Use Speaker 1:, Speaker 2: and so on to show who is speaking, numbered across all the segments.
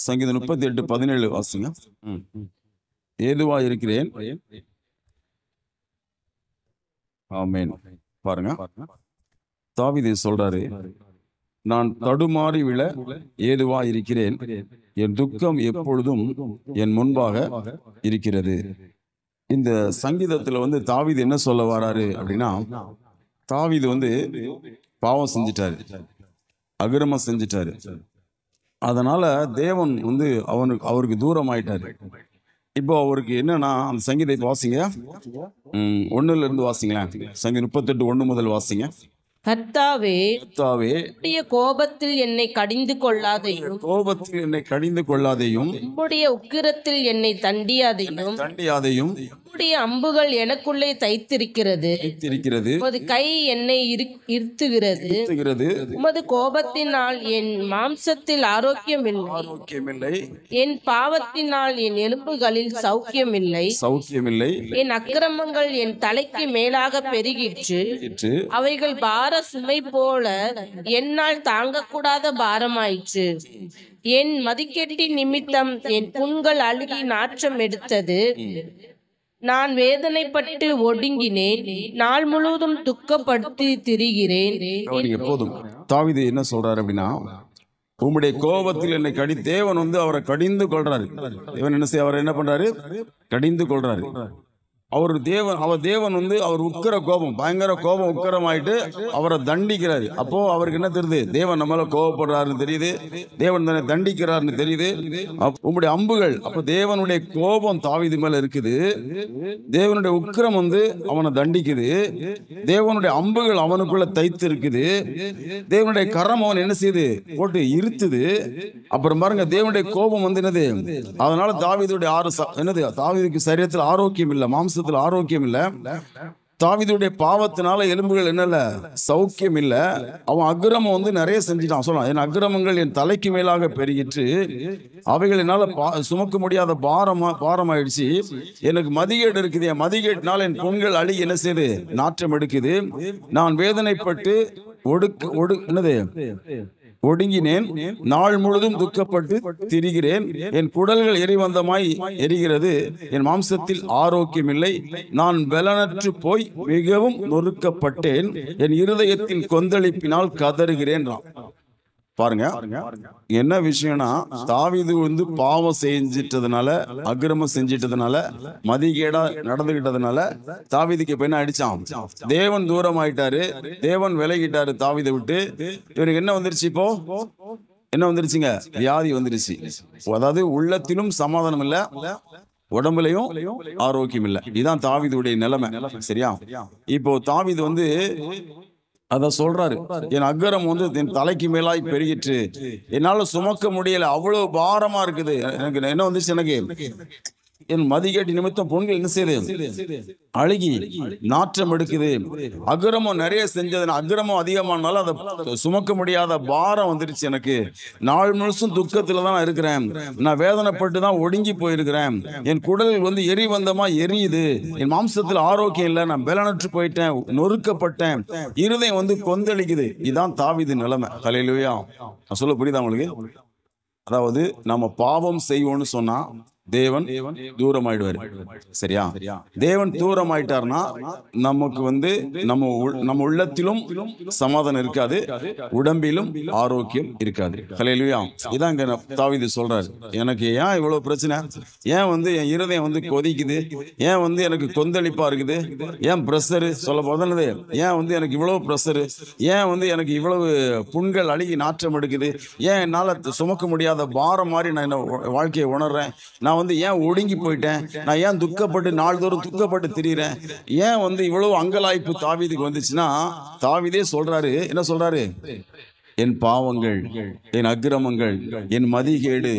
Speaker 1: சங்கீதம் 38:17 வாசிங்க. ஏதுவா இருக்கிறேன். ஆமென். பாருங்க, தாவீது சொல்றாரு, நான் தடுமாறி விழ ஏதுவா இருக்கிறேன், என் துக்கம் எப்பொழுதும் என் முன்பாக இருக்கிறது. இந்த சங்கீதத்துல தாவீது என்ன சொல்ல வராரு அப்படின்னா, தாவீது பாவம் செஞ்சிட்டாரு, அக்கிரமம் செஞ்சிட்டாரு. அதனால தேவன் அவருக்கு தூரம் ஆயிட்டாரு. இப்போ அவருக்கு என்னன்னா, அந்த சங்கீதத்தை வாசிங்க, 1ல இருந்து வாசிங்களேன். சங்கீதம் 38:1 முதல் வாசிங்க.
Speaker 2: கர்த்தாவே, உம்முடைய கோபத்தில் என்னை கடிந்து கொள்ளாதையும், உம்முடைய உக்கிரத்தில் என்னை தண்டியாதையும், உம்முடைய அம்புகள் எனக்குள்ளே தைத்திருக்கிறது. உமது கை என்னை இருத்துகிறது. உமது கோபத்தினால் என் மாம்சத்தில் ஆரோக்கியமில்லை. என் பாவத்தினால் என் எலும்புகளில் சௌக்கியமில்லை. என் அக்கிரமங்கள் என் தலைக்கு மேலாக பெருகிற்று. அவைகள் பார சுமை போல என்னால் தாங்கக்கூடாத பாரமாயிற்று. என் மதிக்கெட்டின் நிமித்தம் என் புண்கள் அழுகி நாற்றம் எடுத்தது. நான் வேதனைப்பட்டு ஒடுங்கினேன். நாள் முழுவதும் துக்கப்படுத்தி திரிகிறேன்.
Speaker 1: போதும். தாவீது என்ன சொல்றாரு அப்படின்னா, உம்முடைய கோபத்தில் என்னை தேவன் அவரை கடிந்து கொள்றாரு. தேவன் அவர் என்ன பண்றாரு? கடிந்து கொள்றாரு. அவர் தேவன் அவர் உக்கிர கோபம், பயங்கர கோபம், உக்கிரமாயிட்டு அவரை தண்டிக்கிறாரு. அப்போ அவருக்கு என்ன தெரியுது? தேவன் நம்மள கோபப்படுறாருன்னு தெரியுது, தேவன் தானே தண்டிக்கிறாருன்னு தெரியுது. உம்முடைய அம்புகள், அப்போ தேவனுடைய கோபம் தாவீது மேல இருக்குது, தேவனுடைய உக்கிரம் அவனை தண்டிக்குது, தேவனுடைய அம்புகள் அவனுக்குள்ள தைத்து இருக்குது, தேவனுடைய கரம் அவன் என்ன செய்யுது? போட்டு இருத்துது. அப்புறம் பாருங்க, தேவனுடைய கோபம் என்னது? அதனால தாவீதுடைய தாவீதுக்கு சரீரத்தில் ஆரோக்கியம் இல்லை, மாம்ச ஆரோக்கியம் இல்ல. தாவீதுடைய பாவத்தினால எலும்புகள் என்னல்ல, சௌக்கியம் இல்ல. அவன் அக்கிரமம் நிறைய செஞ்சுட்டான். சொல்லலாம், என் அக்கிரமங்கள் என் தலைக்கு மேலாக பெருகிற்று, அவைகள் என்னால சுமக்க முடியாத பாரமாயிடுச்சு. எனக்கு மதிகேடு இருக்குது, என் மதிகேட்டினால என் புண்கள் அழுகி என்ன செய்யுது? நாற்றம் எடுக்குது. நான் வேதனைப்பட்டு ஒடுங்கினேன். நாள் முழுதும் துக்கப்பட்டு திரிகிறேன். என் குடல்கள் எரிவந்தமாய் எரிகிறது. என் மாம்சத்தில் ஆரோக்கியம் இல்லை. நான் பலனற்று போய் மிகவும் நொறுக்கப்பட்டேன். என் இருதயத்தின் கொந்தளிப்பினால் கதறுகிறேன். பாருங்க, என்ன விஷயம்னா, தாவீது பாவம் செஞ்சிட்டதுனால, அக்கிரமம் செஞ்சிட்டதுனால, மதிகேடா நடந்துகிட்டதுனால தாவீதுக்கு இப்ப என்ன அடிச்சான்? தேவன் தூரம் ஆயிட்டாரு, தேவன் விலகிட்டாரு தாவீதை விட்டு. இவருக்கு என்ன வந்துருச்சு? இப்போ என்ன வந்துருச்சுங்க? வியாதி வந்துருச்சு. அதாவது உள்ளத்திலும் சமாதானம் இல்ல, உடம்புலையும் ஆரோக்கியம் இல்லை. இதுதான் தாவீதுடைய நிலைமை. சரியா? இப்போ தாவீது அத சொல்றாரு, என் அக்கரம் என் தலைக்கு மேலாய் பெருகிற்று, என்னால சுமக்க முடியல, அவ்வளவு பாரமா இருக்குது. எனக்கு என்ன வந்துச்சு? எனக்கு என் மதிகேட்டு நிமித்தம் பொண்கள் என்ன செய்யுது? அழுகி நாற்றம் எடுக்குது. அக்கிரமம் நிறைய செஞ்சது, அக்கிரமம் அதிகமானாலும் அதை சுமக்க முடியாத பாரம் வந்துருச்சு எனக்கு. நாள் முழுசும் துக்கத்துல தான் இருக்கிறேன், நான் வேதனைப்பட்டு தான் ஒடுங்கி போயிருக்கிறேன். என் குடல் எரிவந்தமா எரியுது, என் மாம்சத்தில் ஆரோக்கியம் இல்லை, நான் பலனற்று போயிட்டேன், நொறுக்கப்பட்டேன், இருதயம் கொந்தளிக்குது. இதுதான் தாவீது நிலைமை. ஹல்லேலூயா. நான் சொல்ல புரியுதா உங்களுக்கு? அதாவது நம்ம பாவம் செய்வோம்னு சொன்னா தேவன் தூரம் ஆயிடுவாரு. சரியா? தேவன் தூரம் ஆயிட்டார்னா நமக்கு நம்ம உள்ளத்திலும் சமாதானம் இருக்காது, உடம்பிலும் ஆரோக்கியம் இருக்காது. ஹல்லேலூயா. இதான் இங்க தாவீது சொல்றாரு, எனக்கு ஏன் இவ்வளவு பிரச்சனை? ஏன் என் இருதயம் கொதிக்குது? ஏன் எனக்கு கொந்தளிப்பா இருக்குது? ஏன் பிரஷரு சொல்ல போதனது? ஏன் எனக்கு இவ்வளவு பிரஷரு? ஏன் எனக்கு இவ்வளவு புண்கள் அழுகி நாற்றம் எடுக்குது? ஏன் என்னால சுமக்க முடியாத பாரம் மாதிரி நான் வாழ்க்கையை உணர்றேன்? நான் ஏன் ஒடுங்கி போயிட்டேன்? நான் ஏன் துக்கப்பட்டு நாள்தோறும் துக்கப்பட்டு திரிகிறேன்? ஏன் இவ்வளவு அங்கலாய்ப்பு தாவீதுக்கு வந்துச்சுன்னா, தாவீதே சொல்றாரு, என்ன சொல்றாரு? என் பாவங்கள், என் அக்கிரமங்கள், என் மதிகேடு.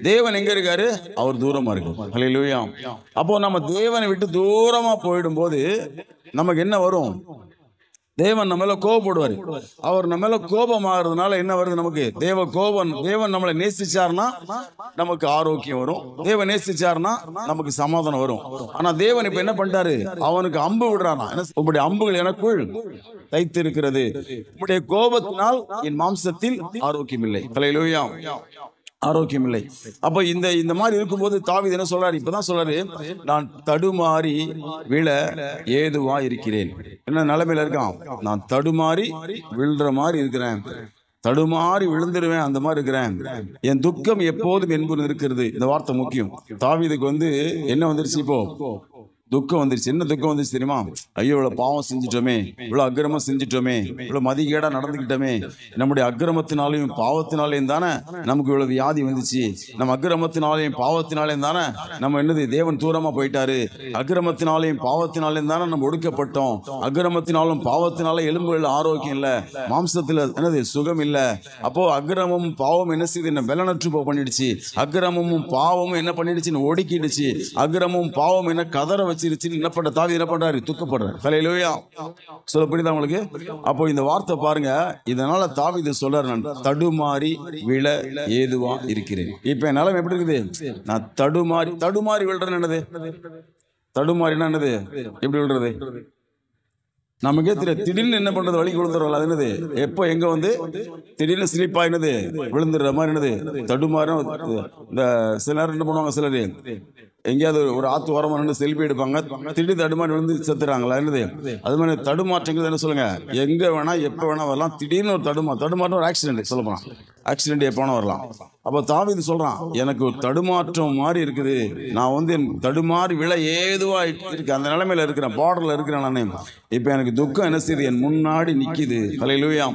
Speaker 1: தேவன் எங்க இருக்காரு? அவர் தூரமா இருக்கு. ஹல்லேலூயா. அப்போ நம்ம தேவனை விட்டு தூரமா போயிடும் போது நமக்கு என்ன வரும்? தேவன் நம்ம மேல கோபப்படுவாரு. அவர் நம்ம மேல கோபமாகறதுனால என்ன வருது நமக்கு? தேவன் நம்மளை நேசிச்சார்னா நமக்கு ஆரோக்கியம் வரும், தேவன் நேசிச்சார்னா நமக்கு சமாதானம் வரும். ஆனா தேவன் இப்ப என்ன பண்ணிட்டாரு? அவனுக்கு அம்பு விடுறானா? உங்களுடைய அம்புகள் எனக்குள் தைத்து இருக்கிறது, உங்களுடைய கோபத்தினால் என் மாம்சத்தில் ஆரோக்கியம் இல்லை. ஹல்லேலூயா. ஆரோக்கியம் இல்லை. அப்ப இந்த மாதிரி இருக்கும்போது தாவீது என்ன சொல்றாரு? இப்பதான் சொல்றாரு, நான் தடுமாறி விழ ஏதுவா இருக்கிறேன். என்ன நிலைமையில இருக்கான்? நான் தடுமாறி விழுற மாதிரி இருக்கிறேன், தடுமாறி விழுந்துருவேன், அந்த மாதிரி இருக்கிறேன், என் துக்கம் எப்போதும் என்பது இருக்கிறது. இந்த வார்த்தை முக்கியம். தாவீதுக்கு என்ன வந்துருச்சு? இப்போ துக்கம் வந்துருச்சு. என்ன துக்கம் வந்துருச்சு தெரியுமா? ஐயோ, இவ்வளவு பாவம் செஞ்சிட்டோமே, இவ்வளவு அக்கிரமம் செஞ்சிட்டோமே, இவ்வளவு மதிகேடா நடந்துக்கிட்டோமே, நம்முடைய அக்கிரமத்தினாலையும் பாவத்தினாலையும் தானே நமக்கு இவ்வளவு வியாதி வந்துச்சு, நம்ம அக்கிரமத்தினாலையும் பாவத்தினாலையும் தானே நம்ம தேவன் தூரமா போயிட்டாரு, அக்கிரமத்தினாலையும் பாவத்தினாலையும் தானே நம்ம ஒடுக்கப்பட்டோம், அக்கிரமத்தினாலும் பாவத்தினால எலும்புகள் ஆரோக்கியம் இல்லை, மாம்சத்துல சுகம் இல்லை. அப்போ அக்கிரமும் பாவம் என்ன செய்து என்ன பலனற்று பண்ணிடுச்சு, அக்கிரமும் பாவமும் என்ன பண்ணிடுச்சு? ஒடுக்கிடுச்சு. அக்கிரமும் பாவம் என்ன கதற வச்சு என்ன பண்ற? தாவீது என்ன பண்றாரு? துக்கப்படுறாரு. ஹல்லேலூயா. சொல்ல புரியுதா உங்களுக்கு? அப்போ இந்த வார்த்தை பாருங்க. இதனால தாவீது சொல்றாரு, நான் தடுமாறி விழ ஏதுவா இருக்கிறேன். இப்ப என் நிலைமை எப்படி இருக்குது? நான் தடுமாறி விழுறேன்னு. என்னது தடுமாறினா? என்னது? எப்படி விழுறது? நமக்கே தெரியாது. திடீர்னு என்ன பண்றது? வழிக்கு விழுந்துடுறோம். அது என்னது? எப்போ எங்க திடீர்னு ஸ்லிப்பா விழுந்துடுற மாதிரி தடுமாறும். இந்த சில நேரம் என்ன பண்ணுவாங்க, சிலர் எங்கேயாவது ஒரு ஆத்து ஓரமா நின்று செல்ஃபி எடுப்பாங்க, திடீர் தடுமாறி விழுந்து செத்துறாங்களா? என்னது? அது மாதிரி தடுமாற்றங்கள் என்ன சொல்லுங்க, எங்க வேணா எப்ப வேணா வரலாம். திடீர்னு ஒரு தடுமாற்றம், ஒரு ஆக்சிடென்ட் சொல்ல போனா, ஆக்சிடென்ட் எப்போ வேணா வரலாம். அப்போ தாவீது சொல்றான், எனக்கு ஒரு தடுமாற்றம் மாதிரி இருக்குது, நான் தடுமாறி விழ ஏதுவா இருக்கு, அந்த நிலைமையில இருக்கிறேன், பார்டர்ல இருக்கிறேன் நானே. இப்ப எனக்கு துக்கம் என்ன செய்யுது? என் முன்னாடி நிக்குது. ஹல்லேலூயா.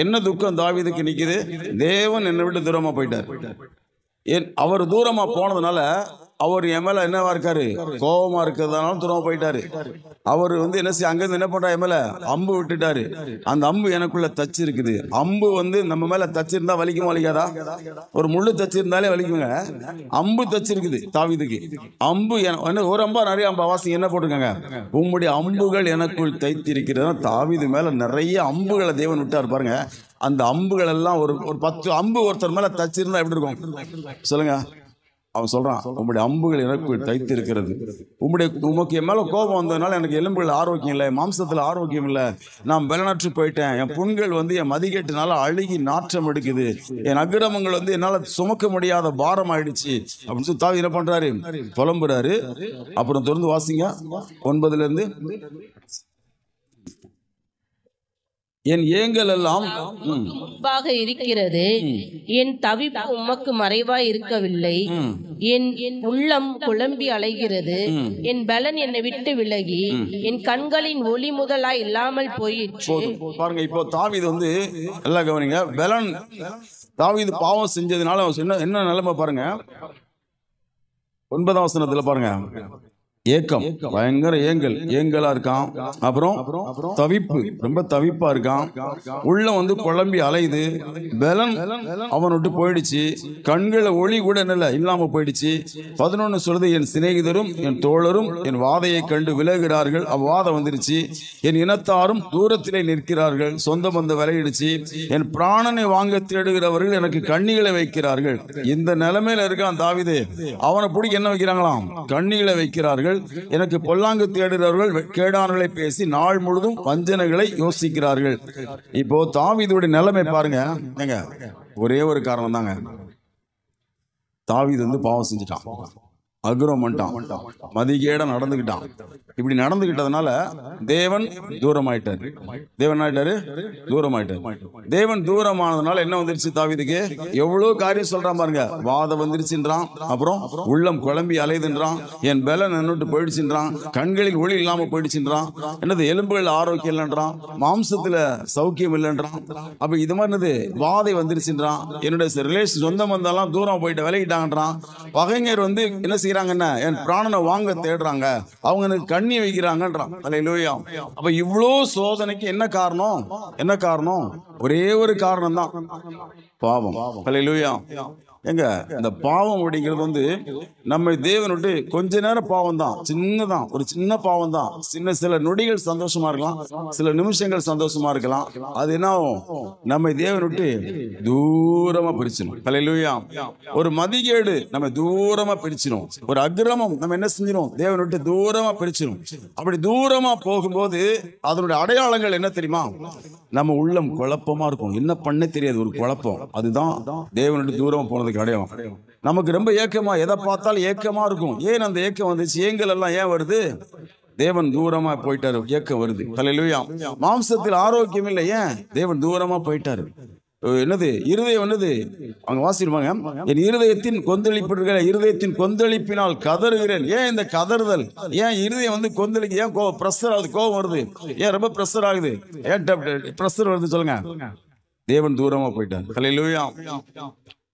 Speaker 1: என்ன துக்கம் தாவீதுக்கு நிக்குது? தேவன் என்னை விட்டு தூரமா போயிட்டார். அவர் தூரமா போனதுனால அவர் என் மேல என்னவா இருக்காரு? கோபமா இருக்கிறதுனால தூரமா போயிட்டாரு. அவர் என்ன செய்ய, அங்கிருந்து என்ன பண்றா? என் மேல அம்பு விட்டுட்டாரு. அந்த அம்பு எனக்குள்ள தச்சு இருக்குது. அம்பு நம்ம மேல தச்சிருந்தா வலிக்குமா வலிக்காதா? ஒரு முள்ளு தச்சிருந்தாலே வலிக்குங்க. அம்பு தச்சிருக்குது தாவீதுக்கு. அம்பு ஒரு அம்பா நிறைய அம்பா வாசிங்க என்ன போட்டிருக்காங்க? உம்முடைய அம்புகள் எனக்குள் தைத்திருக்கிறது. தாவீது மேல நிறைய அம்புகளை தேவன் விட்டார் பாருங்க. அந்த அம்புகள் எல்லாம் ஒரு 10 அம்பு ஒருத்தர் மேல தச்சிருந்தா எப்படி இருக்கும் சொல்லுங்க? அவன் சொல்றான், உங்களுடைய அம்புகள் எனக்குள் தைத்திருக்கிறது. உமக்கு என் மேல கோபம் வந்ததுனால எனக்கு எலும்புகள் ஆரோக்கியம் இல்லை, மாம்சத்துல ஆரோக்கியம் இல்லை, நான் பலனற்று போயிட்டேன், என் புண்கள் என் மதிகேட்டுனால அழுகி நாற்றம் எடுக்குது, என் அக்கிரமங்கள் என்னால சுமக்க முடியாத பாரம் ஆயிடுச்சு அப்படின்னு சொல்லி தாவீது என்ன பண்றாரு? புலம்புறாரு. அப்புறம் தொடர்ந்து வாசிங்க 9ல இருந்து. என் ஏங்கல் எல்லாம்
Speaker 2: முன்பாக இருக்கிறது, என் தவிப்பு உமக்கு மறைவாய் இருக்கவில்லை, என் உள்ளம் குழம்பி அலைகிறது, என் பலன் என்னை விட்டு விலகி என் கண்களின் ஒளி முதலாய் இல்லாமல் போயிற்று.
Speaker 1: பாருங்க, இப்போ தாவீது எல்லாம் கவனிங்க. பலன் தாவீது பாவம் செஞ்சதுனால என்ன நிலைமை பாருங்க. 9ஆம் வசனத்துல பாருங்க, ஏக்கம், பயங்கர ஏங்கலா இருக்கான். அப்புறம் தவிப்பு, ரொம்ப தவிப்பா இருக்கான். உள்ள குழம்பி அலையுது. பலன் அவன் விட்டு போயிடுச்சு. கண்களை ஒளி கூட இல்லாம போயிடுச்சு. 11 சொல்லுது, என் சிநேகிதரும் என் தோழரும் என் வாதையை கண்டு விலகிறார்கள். அவ்வாதம் வந்துருச்சு. என் இனத்தாரும் தூரத்திலே நிற்கிறார்கள். சொந்த பந்த விளையிடுச்சு. என் பிராணனை வாங்க தேடுகிறவர்கள் எனக்கு கண்ணிகளை வைக்கிறார்கள். இந்த நிலைமையில இருக்கான் தாவீது. அவனை பிடிக்க என்ன வைக்கிறாங்களாம்? கண்ணிகளை வைக்கிறார்கள். எனக்கு பொல்லாங்கு தேடுகிறவர்கள் கேடானங்களை பேசி நாள் முழுதும் வஞ்சனைகளை யோசிக்கிறார்கள். இப்போ தாவீதுடைய நிலைமை பாருங்க. ஒரே ஒரு காரணம் தாங்க, தாவீது பாவம் செஞ்சுட்டான், அக்கிரமம் பண்ணிட்டான், மதிகேட நடந்துக்கிட்டான். இப்படி நடந்துகிட்டதுனால தேவன் தூரமாயிட்டார். தேவன் தூரமானதுனால என்ன வந்துருச்சு தாவீதுக்கு? எவ்வளவு காரியம் சொல்றான் பாருங்க. வாதம் வந்துருச்சுன்றான், அப்புறம் உள்ளம் குழம்பி அலையுதுன்றான், என் பலன் என்னட்டு போயிடுச்சுன்றான், கண்களில் ஒளி இல்லாம போயிடுச்சுன்றான், என்னது எலும்புகள் ஆரோக்கியம் இல்லைன்றான், மாம்சத்துல சௌக்கியம் இல்லைன்றான். அப்ப இது மாதிரி வாதை வந்துருச்சுன்றான், என்னுடைய ரிலேஷன் சொந்தம் வந்தாலும் தூரம் போயிட்டு விலகிட்டாங்கன்றான். பகைஞர் என்ன செய்யறாங்கன்னா என் பிராணனை வாங்க தேடுறாங்க, அவங்க எனக்கு கண்ணி வைக்கிறாங்கன்றான். ஹல்லேலூயா. அப்ப இவ்வளோ சோதனைக்கு என்ன காரணம்? ஒரே ஒரு காரணம் தான், பாவம். ஹல்லேலூயா. இந்த பாவம் அப்படிங்கிறது நம்ம தேவன் விட்டு கொஞ்ச நேரம் பாவம் தான், சின்னதான், ஒரு சின்ன பாவம் தான். சில நொடிகள் சந்தோஷமா இருக்கலாம், சில நிமிஷங்கள் சந்தோஷமா இருக்கலாம். அது என்ன ஆகும்? நம்ம தேவன் விட்டு தூரமா பிரிச்சிடும். ஹல்லேலூயா. ஒரு மதிகேடு நம்ம தூரமா பிரிச்சிடும். ஒரு அக்கிரமம் நம்ம என்ன செஞ்சிடும்? தேவன் விட்டு தூரமா பிரிச்சிடும். அப்படி தூரமா போகும்போது அதனுடைய அடையாளங்கள் என்ன தெரியுமா? நம்ம உள்ளம் குழப்பமா இருக்கும், என்ன பண்ண தெரியாது, ஒரு குழப்பம். அதுதான் தேவன் விட்டு தூரமா போனதுக்கு நமக்கு அடையாளம். நமக்கு ரொம்ப ஏக்கமா, எதை பார்த்தாலும் ஏக்கமா இருக்கும். ஏன் அந்த ஏக்கம் வந்துச்சு? ஏங்கல் எல்லாம் ஏன் வருது? தேவன் தூரமா போயிட்டாரு, ஏக்கம் வருது. ஹல்லேலூயா. மாம்சத்தில் ஆரோக்கியம் இல்லை, ஏன்? தேவன் தூரமா போயிட்டாரு. என்னது இருதயம்? என்னது அவங்க வாசிருப்பாங்க, என் இருதயத்தின் கொந்தளிப்பு, இருதயத்தின் கொந்தளிப்பினால் கதறுகிறேன். ஏன் இந்த கதறுதல்? ஏன் இருதயம் வந்து கொந்தளிக்கு? ஏன் பிரஷர் ஆகுது? கோபம் வருது? ஏன் ரொம்ப பிரஷர் ஆகுது? ஏன் பிரஷர் வருது சொல்லுங்க? தேவன் தூரமா போயிட்டார். ஹல்லேலூயா.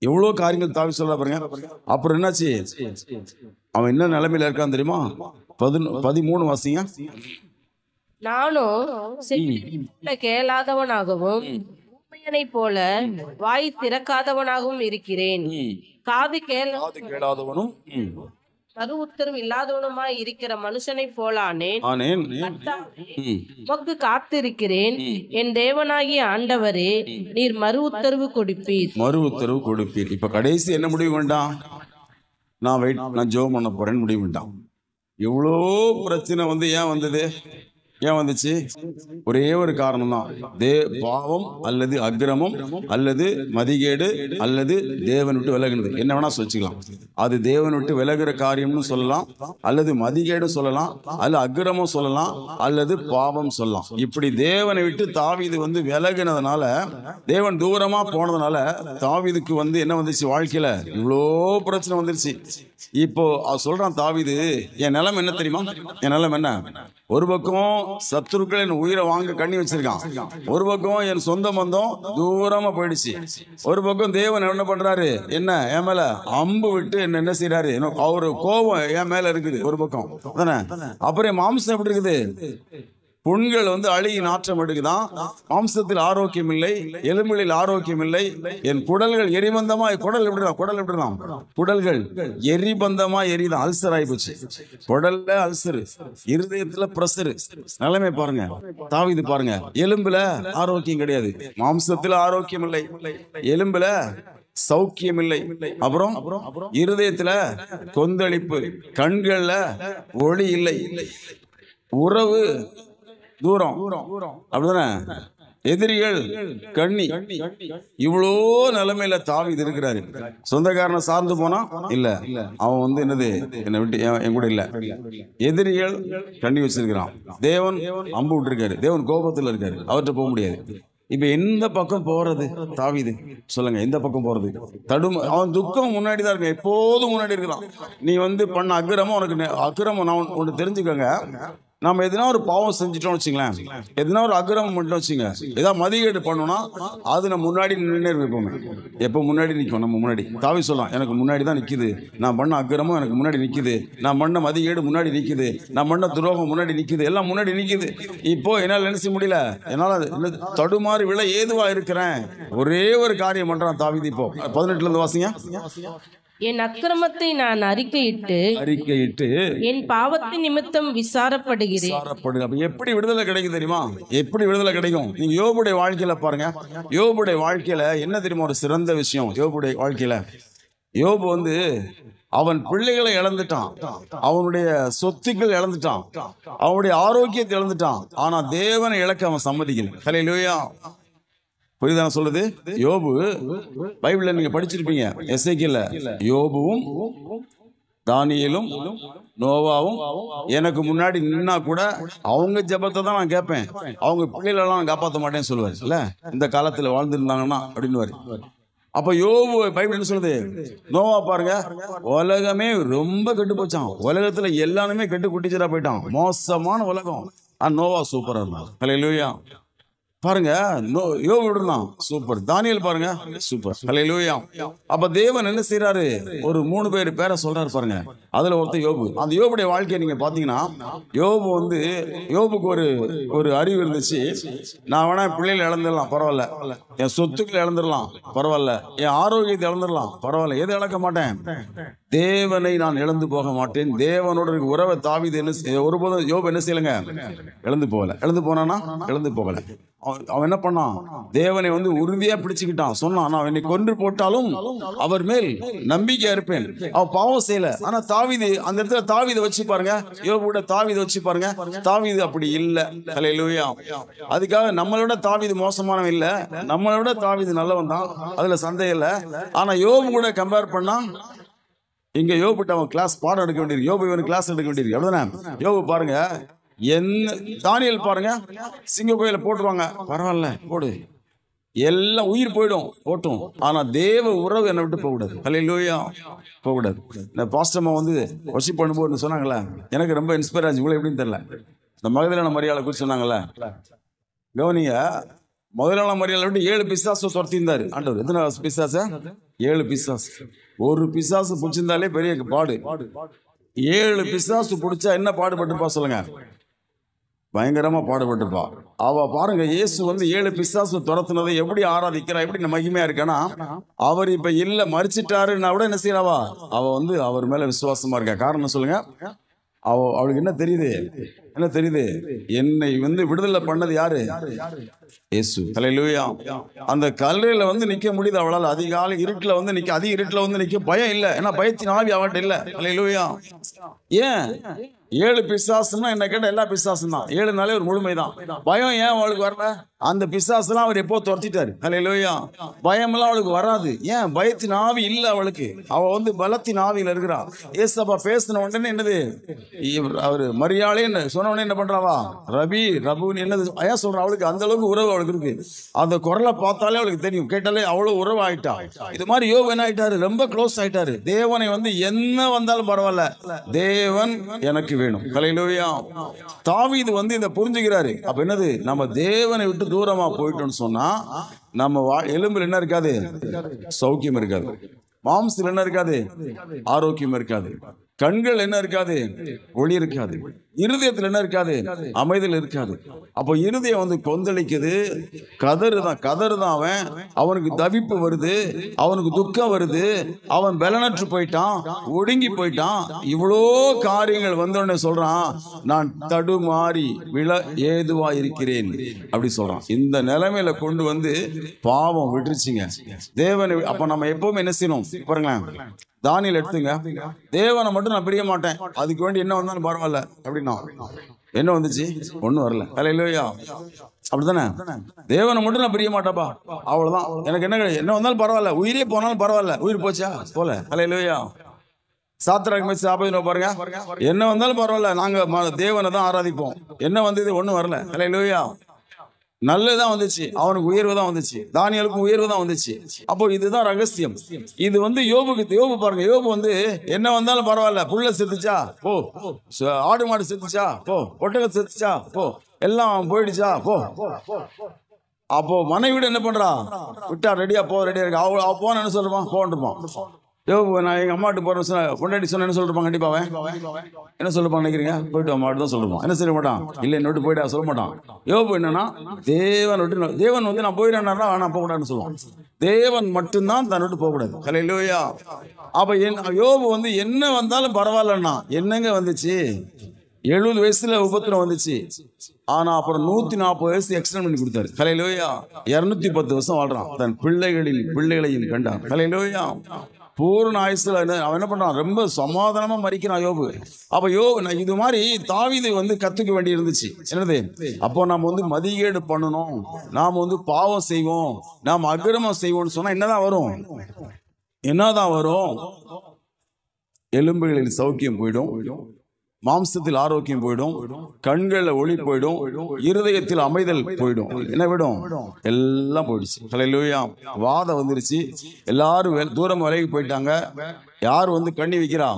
Speaker 1: எவ்வளவு காரியங்கள் தாவி சொல்ல பாருங்க. அப்புறம் என்னாச்சு? அவன் என்ன நிலைமையில இருக்கான் தெரியுமா? 13 வாசிங்க.
Speaker 2: நானும் கேளாதவனாகவும் போல வாய் திறக்காதவனாகவும் இருக்கிறேன். காது கேளாதவனும் மறு உத்தரவு இல்லாதவனுமாய் இருக்கிற மனுஷனை போலானேன். உமக்கு காத்திருக்கிறேன். என் தேவனாகிய ஆண்டவரே, நீர் மறு உத்தரவு கொடுப்பீர்.
Speaker 1: மறு உத்தரவு கொடுப்பீர். இப்ப கடைசி என்ன முடிவு வேண்டாம்? நான் ஜெபம் பண்ண போறேன்னு முடிவு வேண்டாம். எவ்வளோ பிரச்சனை வந்து ஏன் வந்தது? ஏன் வந்துச்சு? ஒரே ஒரு காரணம் தான். பாவம் அல்லது அக்கிரமம் அல்லது மதிகேடு அல்லது தேவன் விட்டு விலகுனது. என்ன வேணா சொல்லிக்கலாம். அது தேவன் விட்டு விலகுற காரியம்னு சொல்லலாம், அல்லது மதிகேடு சொல்லலாம், அல்லது அக்கிரமம் சொல்லலாம், அல்லது பாவம் சொல்லலாம். இப்படி தேவனை விட்டு தாவீது வந்து விலகுனதுனால, தேவன் தூரமா போனதுனால தாவீதுக்கு வந்து என்ன வந்துச்சு? வாழ்க்கையில இவ்வளோ பிரச்சனை வந்துருச்சு. இப்போ சொல்றான் தாவீது, என் நிலைமை என்ன தெரியுமா? என் நிலைமை என்ன? ஒரு பக்கம் சத்துருக்கள் என் உயிரை வாங்க கண்ணி வச்சிருக்கான், ஒரு பக்கம் என் சொந்த பந்தம் தூரமா போயிடுச்சு, ஒரு பக்கம் தேவன் என்ன பண்றாரு? என்ன என் மேல அம்பு விட்டு என்ன செய்யறாரு? அவரு கோபம் என் மேல இருக்குது ஒரு பக்கம் தானே. அப்புறம் மாம்சம் எப்படி இருக்குது? புண்கள் வந்து அழுகி நாற்றம் எடுக்குதான். மாம்சத்தில் ஆரோக்கியம் இல்லை, எலும்பில் ஆரோக்கியம் இல்லை. என் குடல்கள் எரிபந்தமா, குடல் எப்படிதான் குடல்கள் எரிபந்தமா எரிதான். அல்சர் ஆகி போச்சு. குடல்ல அல்சர், இருதயத்துல பிரஷர். நிலைமை பாருங்க. தாவீது பாருங்க, எலும்புல ஆரோக்கியம் கிடையாது, மாம்சத்துல ஆரோக்கியம் இல்லை, எலும்புல சௌக்கியம் இல்லை, அப்புறம் இருதயத்துல கொந்தளிப்பு, கண்கள்ல ஒளி இல்லை, உறவு தூரம், அப்படிதானே? எதிரிகள் கண்ணி. இவ்வளோ நிலைமையில தாவீது இருக்கிறாரு. சொந்தக்காரனை சார்ந்து போனா இல்ல, அவன் வந்து என்னது, என்னை விட்டு என் கூட இல்ல. எதிரிகள் கண்ணி வச்சிருக்கிறான். தேவன் அம்பு விட்டுருக்காரு, தேவன் கோபத்தில் இருக்காரு, அவர்கிட்ட போக முடியாது. இப்ப எந்த பக்கம் போறது தாவீது? சொல்லுங்க, எந்த பக்கம் போறது? அவன் துக்கம் முன்னாடி தான் இருக்கு, எப்போதும் முன்னாடி இருக்கலாம். நீ வந்து பண்ண அக்கிரமம், உனக்கு அக்கிரமம் நான் ஒன்று தெரிஞ்சுக்கோங்க. நம்ம எதுனா ஒரு பாவம் செஞ்சுட்டோம் வச்சுங்களேன், எதுனா ஒரு அக்கிரமம் பண்ணிட்டோம் வச்சுங்க, ஏதாவது மதிகேடு பண்ணோம்னா அது நம்ம முன்னாடி நின்று வைப்போமே. எப்போ முன்னாடி நிற்கும்? நம்ம முன்னாடி. தாவீது சொல்லலாம், எனக்கு முன்னாடி தான் நிற்குது, நான் பண்ண அக்கிரமம் எனக்கு முன்னாடி நிற்குது, நான் பண்ண மதிகேடு முன்னாடி நிற்குது, நான் பண்ண துரோகம் முன்னாடி நிற்குது, எல்லாம் முன்னாடி நிற்குது. இப்போ என்னால் நினைச்ச முடியல, என்னால் தடுமாறி விழ ஏதுவா இருக்கிறேன். ஒரே ஒரு காரியம் பண்றான் தாவீது. இப்போ 18 இருந்து வாசிங்க.
Speaker 2: என் அக்கிரமத்தை நான் அறிக்கையிட்டு என் பாவத்தின் நிமித்தம் விசாரப்படுகிறேன்.
Speaker 1: எப்படி விடுதலை கிடைக்கும் தெரியுமா? எப்படி விடுதலை கிடைக்கும்? நீங்க யோபுடைய வாழ்க்கையில பாருங்க. யோபுடைய வாழ்க்கையில என்ன தெரியுமா ஒரு சிறந்த விஷயம்? யோபுடைய வாழ்க்கையில யோபு வந்து அவன் பிள்ளைகளை இழந்துட்டான், அவனுடைய சொத்துக்கள் இழந்துட்டான், அவனுடைய ஆரோக்கியத்தை இழந்துட்டான். ஆனா தேவனை இழக்க அவன் சம்மதிக்கல. ஹல்லேலூயா. புரியுதா சொல்லுது? யோபு பைபிள்ல நீங்க படிச்சிருப்பீங்க, எசேக்கியேல்ல யோபுவும் தானியேலும் நோவாவும் எனக்கு முன்னாடி நின்னா கூட அவங்க ஜெபத்தை தான் நான் கேட்பேன், அவங்க பிள்ளைகளெல்லாம் நான் காப்பாற்ற மாட்டேன்னு சொல்லுவாரு. இல்ல, இந்த காலத்துல வாழ்ந்துருந்தாங்கன்னா அப்படின்னு. அப்ப யோபு பைபிள் என்ன சொல்லுது? நோவா பாருங்க, உலகமே ரொம்ப கெட்டு போச்சான், உலகத்துல எல்லாருமே கெட்டு குட்டிச்சரா போயிட்டான், மோசமான உலகம். நோவா சூப்பரா இருந்தான். ஹல்லேலூயா. பாருங்க, யோபு இருந்தான் சூப்பர், தானியேல் பாருங்க சூப்பர். ஹல்லேலூயா. அப்ப தேவன் என்ன செய்யறாரு? ஒரு 3 பேரை சொல்றாரு பாருங்க. அதுல ஒருத்தர் யோபு. அந்த யோபுடைய வாழ்க்கையை நீங்க பாத்தீங்கன்னா, யோபு வந்து யோபுக்கு ஒரு அறிவு இருந்துச்சு. நான் வேணா என் பிள்ளைகளை இழந்துடலாம் பரவாயில்ல, என் சொத்துக்களை இழந்துடலாம் பரவாயில்ல, என் ஆரோக்கியத்தை இழந்துடலாம் பரவாயில்ல, எதை இழக்க மாட்டேன், தேவனை நான் இழந்து போக மாட்டேன். தேவனோட உறவை தாவீது ஒருபோதும் யோபு என்ன செய்யலங்க? இழந்து போகல. இழந்து போனானா இழந்து போகல. அவன் என்ன பண்ணான்? தேவனை வந்து உறுதியா பிடிச்சுக்கிட்டான். சொன்னான், நான் என்னை கொன்று போட்டாலும் அவர் மேல் நம்பிக்கையா இருப்பேன். அவன் பாவம் செய்யல. ஆனா தாவீது அந்த இடத்துல தாவீதை வச்சு பாருங்க, யோபு கூட தாவீதை வச்சு பாருங்க. தாவீது அப்படி இல்லை. ஹல்லேலூயா. அதுக்காக நம்மளோட தாவீது மோசமானவன் இல்ல, நம்மளோட தாவீது நல்லவன் தான், அதுல சந்தேகம் இல்லை. ஆனா யோபு கூட கம்பேர் பண்ணா இங்க யோபுட்ட அவன் கிளாஸ் பாடம் எடுக்க வேண்டியது, யோபு இவன் கிளாஸ் எடுக்க வேண்டியது. எவ்வளவுதானே? யோபு பாருங்க, என்ன தானியேல் பாருங்க, சிங்க கோயில போட்டுருவாங்க, பரவாயில்ல போடு, எல்லாம் உயிர் போயிடும் போட்டும், ஆனா தேவ உறவு என்னை விட்டு போகக்கூடாது. ஹல்லேலூயா, போகக்கூடாது. இந்த பாஸ்டம்மா வந்து வர்ஷிப் பண்ணும்போது சொன்னாங்களே, எனக்கு ரொம்ப இன்ஸ்பயர் ஆச்சு. இவ்வளவு எப்படின்னு தெரியல. இந்த மகதலேனா மரியாதை குறித்து சொன்னாங்கல்ல, கவனிங்க. மகதலேனா மரியாதை விட்டு 7 பிசாசு துரத்திருந்தாரு ஆண்டவர். எத்தனை பிசாசு? 7 பிசாசு. ஒரு பிசாசு பிடிச்சிருந்தாலே பெரிய பாடு. 7 பிசாசு பிடிச்சா என்ன பாடுபட்டுப்பா சொல்லுங்க? பயங்கரமா பாடுபட்டுப்பா. அவ பாருங்க, இயேசு வந்து 7 பிசாசு துரத்துனதை எப்படி ஆராதிக்கிறா, எப்படி மகிமையா இருக்கானா, அவர் இப்ப இல்ல மறிச்சிட்டாருன்னா கூட என்ன செய்யறாவா, அவ வந்து அவர் மேல விசுவாசமா இருக்கா. காரணம் சொல்லுங்க, அவளுக்கு என்ன தெரியுது? என்ன தெரியுது? என்னை வந்து விடுதலை பண்ணது யாரு? இயேசு. ஹல்லேலூயா. அந்த கல்லறையில வந்து நிக்க முடியுது அவளால். அதிகாலை இருட்டுல வந்து நிக்க, அதிக இருட்டுல வந்து நிக்க பயம் இல்லை. ஏன்னா பயத்தின் ஆவி அவட்ட இல்லை. ஹல்லேலூயா. ஏன்? 7 பிசாசுன்னா என்ன கேட்ட எல்லா பிசாசும் தான். 7 நாளே ஒரு முழுமைதான். பயம் ஏன் அவளுக்கு வரல? அந்த பிசாசுலாம் அவர் எப்போ துரத்திட்டாரு. ஹல்லேலூயா. பயமெல்லாம் அவளுக்கு வராது. ஏன்? பயத்தின் ஆவி இல்லை அவளுக்கு. அவ வந்து பலத்தின் ஆவியில இருக்கிறா. ஏசப்பா பேசின உடனே என்னது, அவரு மரியாளே சொன்ன உடனே என்ன பண்றாவா, ரபி ரபுன்னு என்னது ஏன் சொல்றா? அவளுக்கு அந்த அளவுக்கு உறவு அவளுக்கு இருக்கு. அந்த குரலை பார்த்தாலே அவளுக்கு தெரியும், கேட்டாலே அவ்வளவு உறவு ஆயிட்டா. இது மாதிரி யோபு என்ன ஆயிட்டாரு? ரொம்ப க்ளோஸ் ஆயிட்டாரு. தேவனை வந்து என்ன வந்தாலும் பரவாயில்ல, தேவன் எனக்கு வேணும். ஹல்லேலூயா. தாவீது வந்து இதை புரிஞ்சுக்கிறாரு. அப்ப என்னது, நம்ம தேவனை விட்டு தூரமா போயிட்டோம்னு சொன்னா நம்ம எலும்புல என்ன இருக்காது? சௌக்கியம் இருக்காது. மாம்சத்தில் என்ன இருக்காது? ஆரோக்கியம் இருக்காது. கண்கள் என்ன இருக்காது? ஒளி இருக்காது. இருதயத்தில் என்ன இருக்காது? அமைதல் இருக்காது. அப்போ இருதயம் வந்து கொந்தளிக்குது, கதறுதான் அவனுக்கு தவிப்பு வருது, அவனுக்கு துக்கம் வருது, அவன் பலனற்று போயிட்டான், ஒடுங்கி போயிட்டான். இவ்வளோ காரியங்கள் வந்தோடனே சொல்றான், நான் தடுமாறி விழ ஏதுவா இருக்கிறேன் அப்படி சொல்றான். இந்த நிலைமையில கொண்டு வந்து பாவம் விட்டுருச்சுங்க தேவனை. அப்ப நம்ம எப்பவுமே என்ன செய்யணும் பாருங்களேன், தானியேல் எடுத்துங்க, தேவனை மட்டும் நான் பிரிய மாட்டேன், அதுக்கு வேண்டி என்ன வந்தாலும் பரவாயில்ல அப்படின்னா என்ன வந்துச்சு? ஒன்றும் வரல. ஹல்லேலூயா. அப்படித்தானே? தேவனை மட்டும் நான் பிரிய மாட்டேப்பா, அவ்வளவுதான், எனக்கு என்ன வந்தாலும் பரவாயில்ல, உயிரே போனாலும் பரவாயில்ல. உயிர் போச்சா போல. ஹல்லேலூயா. சாத்ராக் மேஷாக் ஆபேத்நேகோ பாருங்க, என்ன வந்தாலும் பரவாயில்ல, நாங்க தேவனை தான் ஆராதிப்போம். என்ன வந்தது? ஒன்றும் வரல. ஹல்லேலூயா. நல்லதான் வந்துச்சு, அவனுக்கு உயர்வு தான் வந்துச்சு, தானியேலுக்கும் உயர்வு தான் வந்துச்சு. அப்போ இதுதான் ரகசியம். இது வந்து யோபு பாருங்க, யோபு வந்து என்ன வந்தாலும் பரவாயில்ல, புள்ள செத்துச்சா போ, ஆடு மாடு செத்துச்சா போ, ஒட்டகம் செத்துச்சா போ, எல்லாம் போயிடுச்சா போ. அப்போ மனைவிட என்ன பண்றா? விட்டா ரெடியா இருக்கு. அவ போன என்ன சொல்றான்? போன்றுப்பான். யோபு, நான் எங்க அம்மாட்டு போறேன் சொன்ன பொண்டாட்டி சொன்ன என்ன சொல்லிருப்பான்? கண்டிப்பாவே என்ன சொல்லிருப்பான் நினைக்கிறீங்க? போயிட்டு அம்மாட்டு தான் சொல்லிருப்பான். என்ன செய்ய மாட்டான்? இல்லை என்னோட்டு போயிட்டா சொல்ல மாட்டான். யோபு என்னன்னா, தேவன் வந்து நான் போயிடனா நான் போகக்கூடாதுன்னு சொல்லுவான். தேவன் மட்டும்தான் தன் விட்டு போகக்கூடாது. ஹல்லேலூயா. அப்ப யோபு வந்து என்ன வந்தாலும் பரவாயில்லன்னா என்னங்க வந்துச்சு? 70 வயசுல உபத்திரம் வந்துச்சு. ஆனா அப்புறம் 140 வயசு எக்ஸ்டெண்ட் பண்ணி கொடுத்தாரு. ஹல்லேலூயா. 210 வருஷம் வாழ்றான். தன் பிள்ளைகளையும் கண்டான். ஹல்லேலூயா. பூர்ண ஆயுசுல அவன் என்ன பண்றான்? ரொம்ப சமாதானமா மறிக்கிறான் யோபு. அப்ப இது மாதிரி தாவீது வந்து கத்துக்க வேண்டி இருந்துச்சு. என்னது? அப்போ நாம் வந்து மதிகேடு பண்ணணும், நாம் வந்து பாவம் செய்வோம், நாம் அக்கிரமம் செய்வோம்னு சொன்னா என்னதான் வரும்? எலும்புகளில் சௌக்கியம் போயிடும், மாம்சத்தில் ஆரோக்கியம் போயிடும், கண்களில் ஒளி போயிடும், இருதயத்தில் அமைதல் போயிடும். என்ன விடும்? எல்லாம் போயிடுச்சு. ஹல்லேலூயா. வாதம் வந்துருச்சு, எல்லாரும் தூரம் விலகி போயிட்டாங்க. யார் வந்து கண்ணி வைக்கிறா?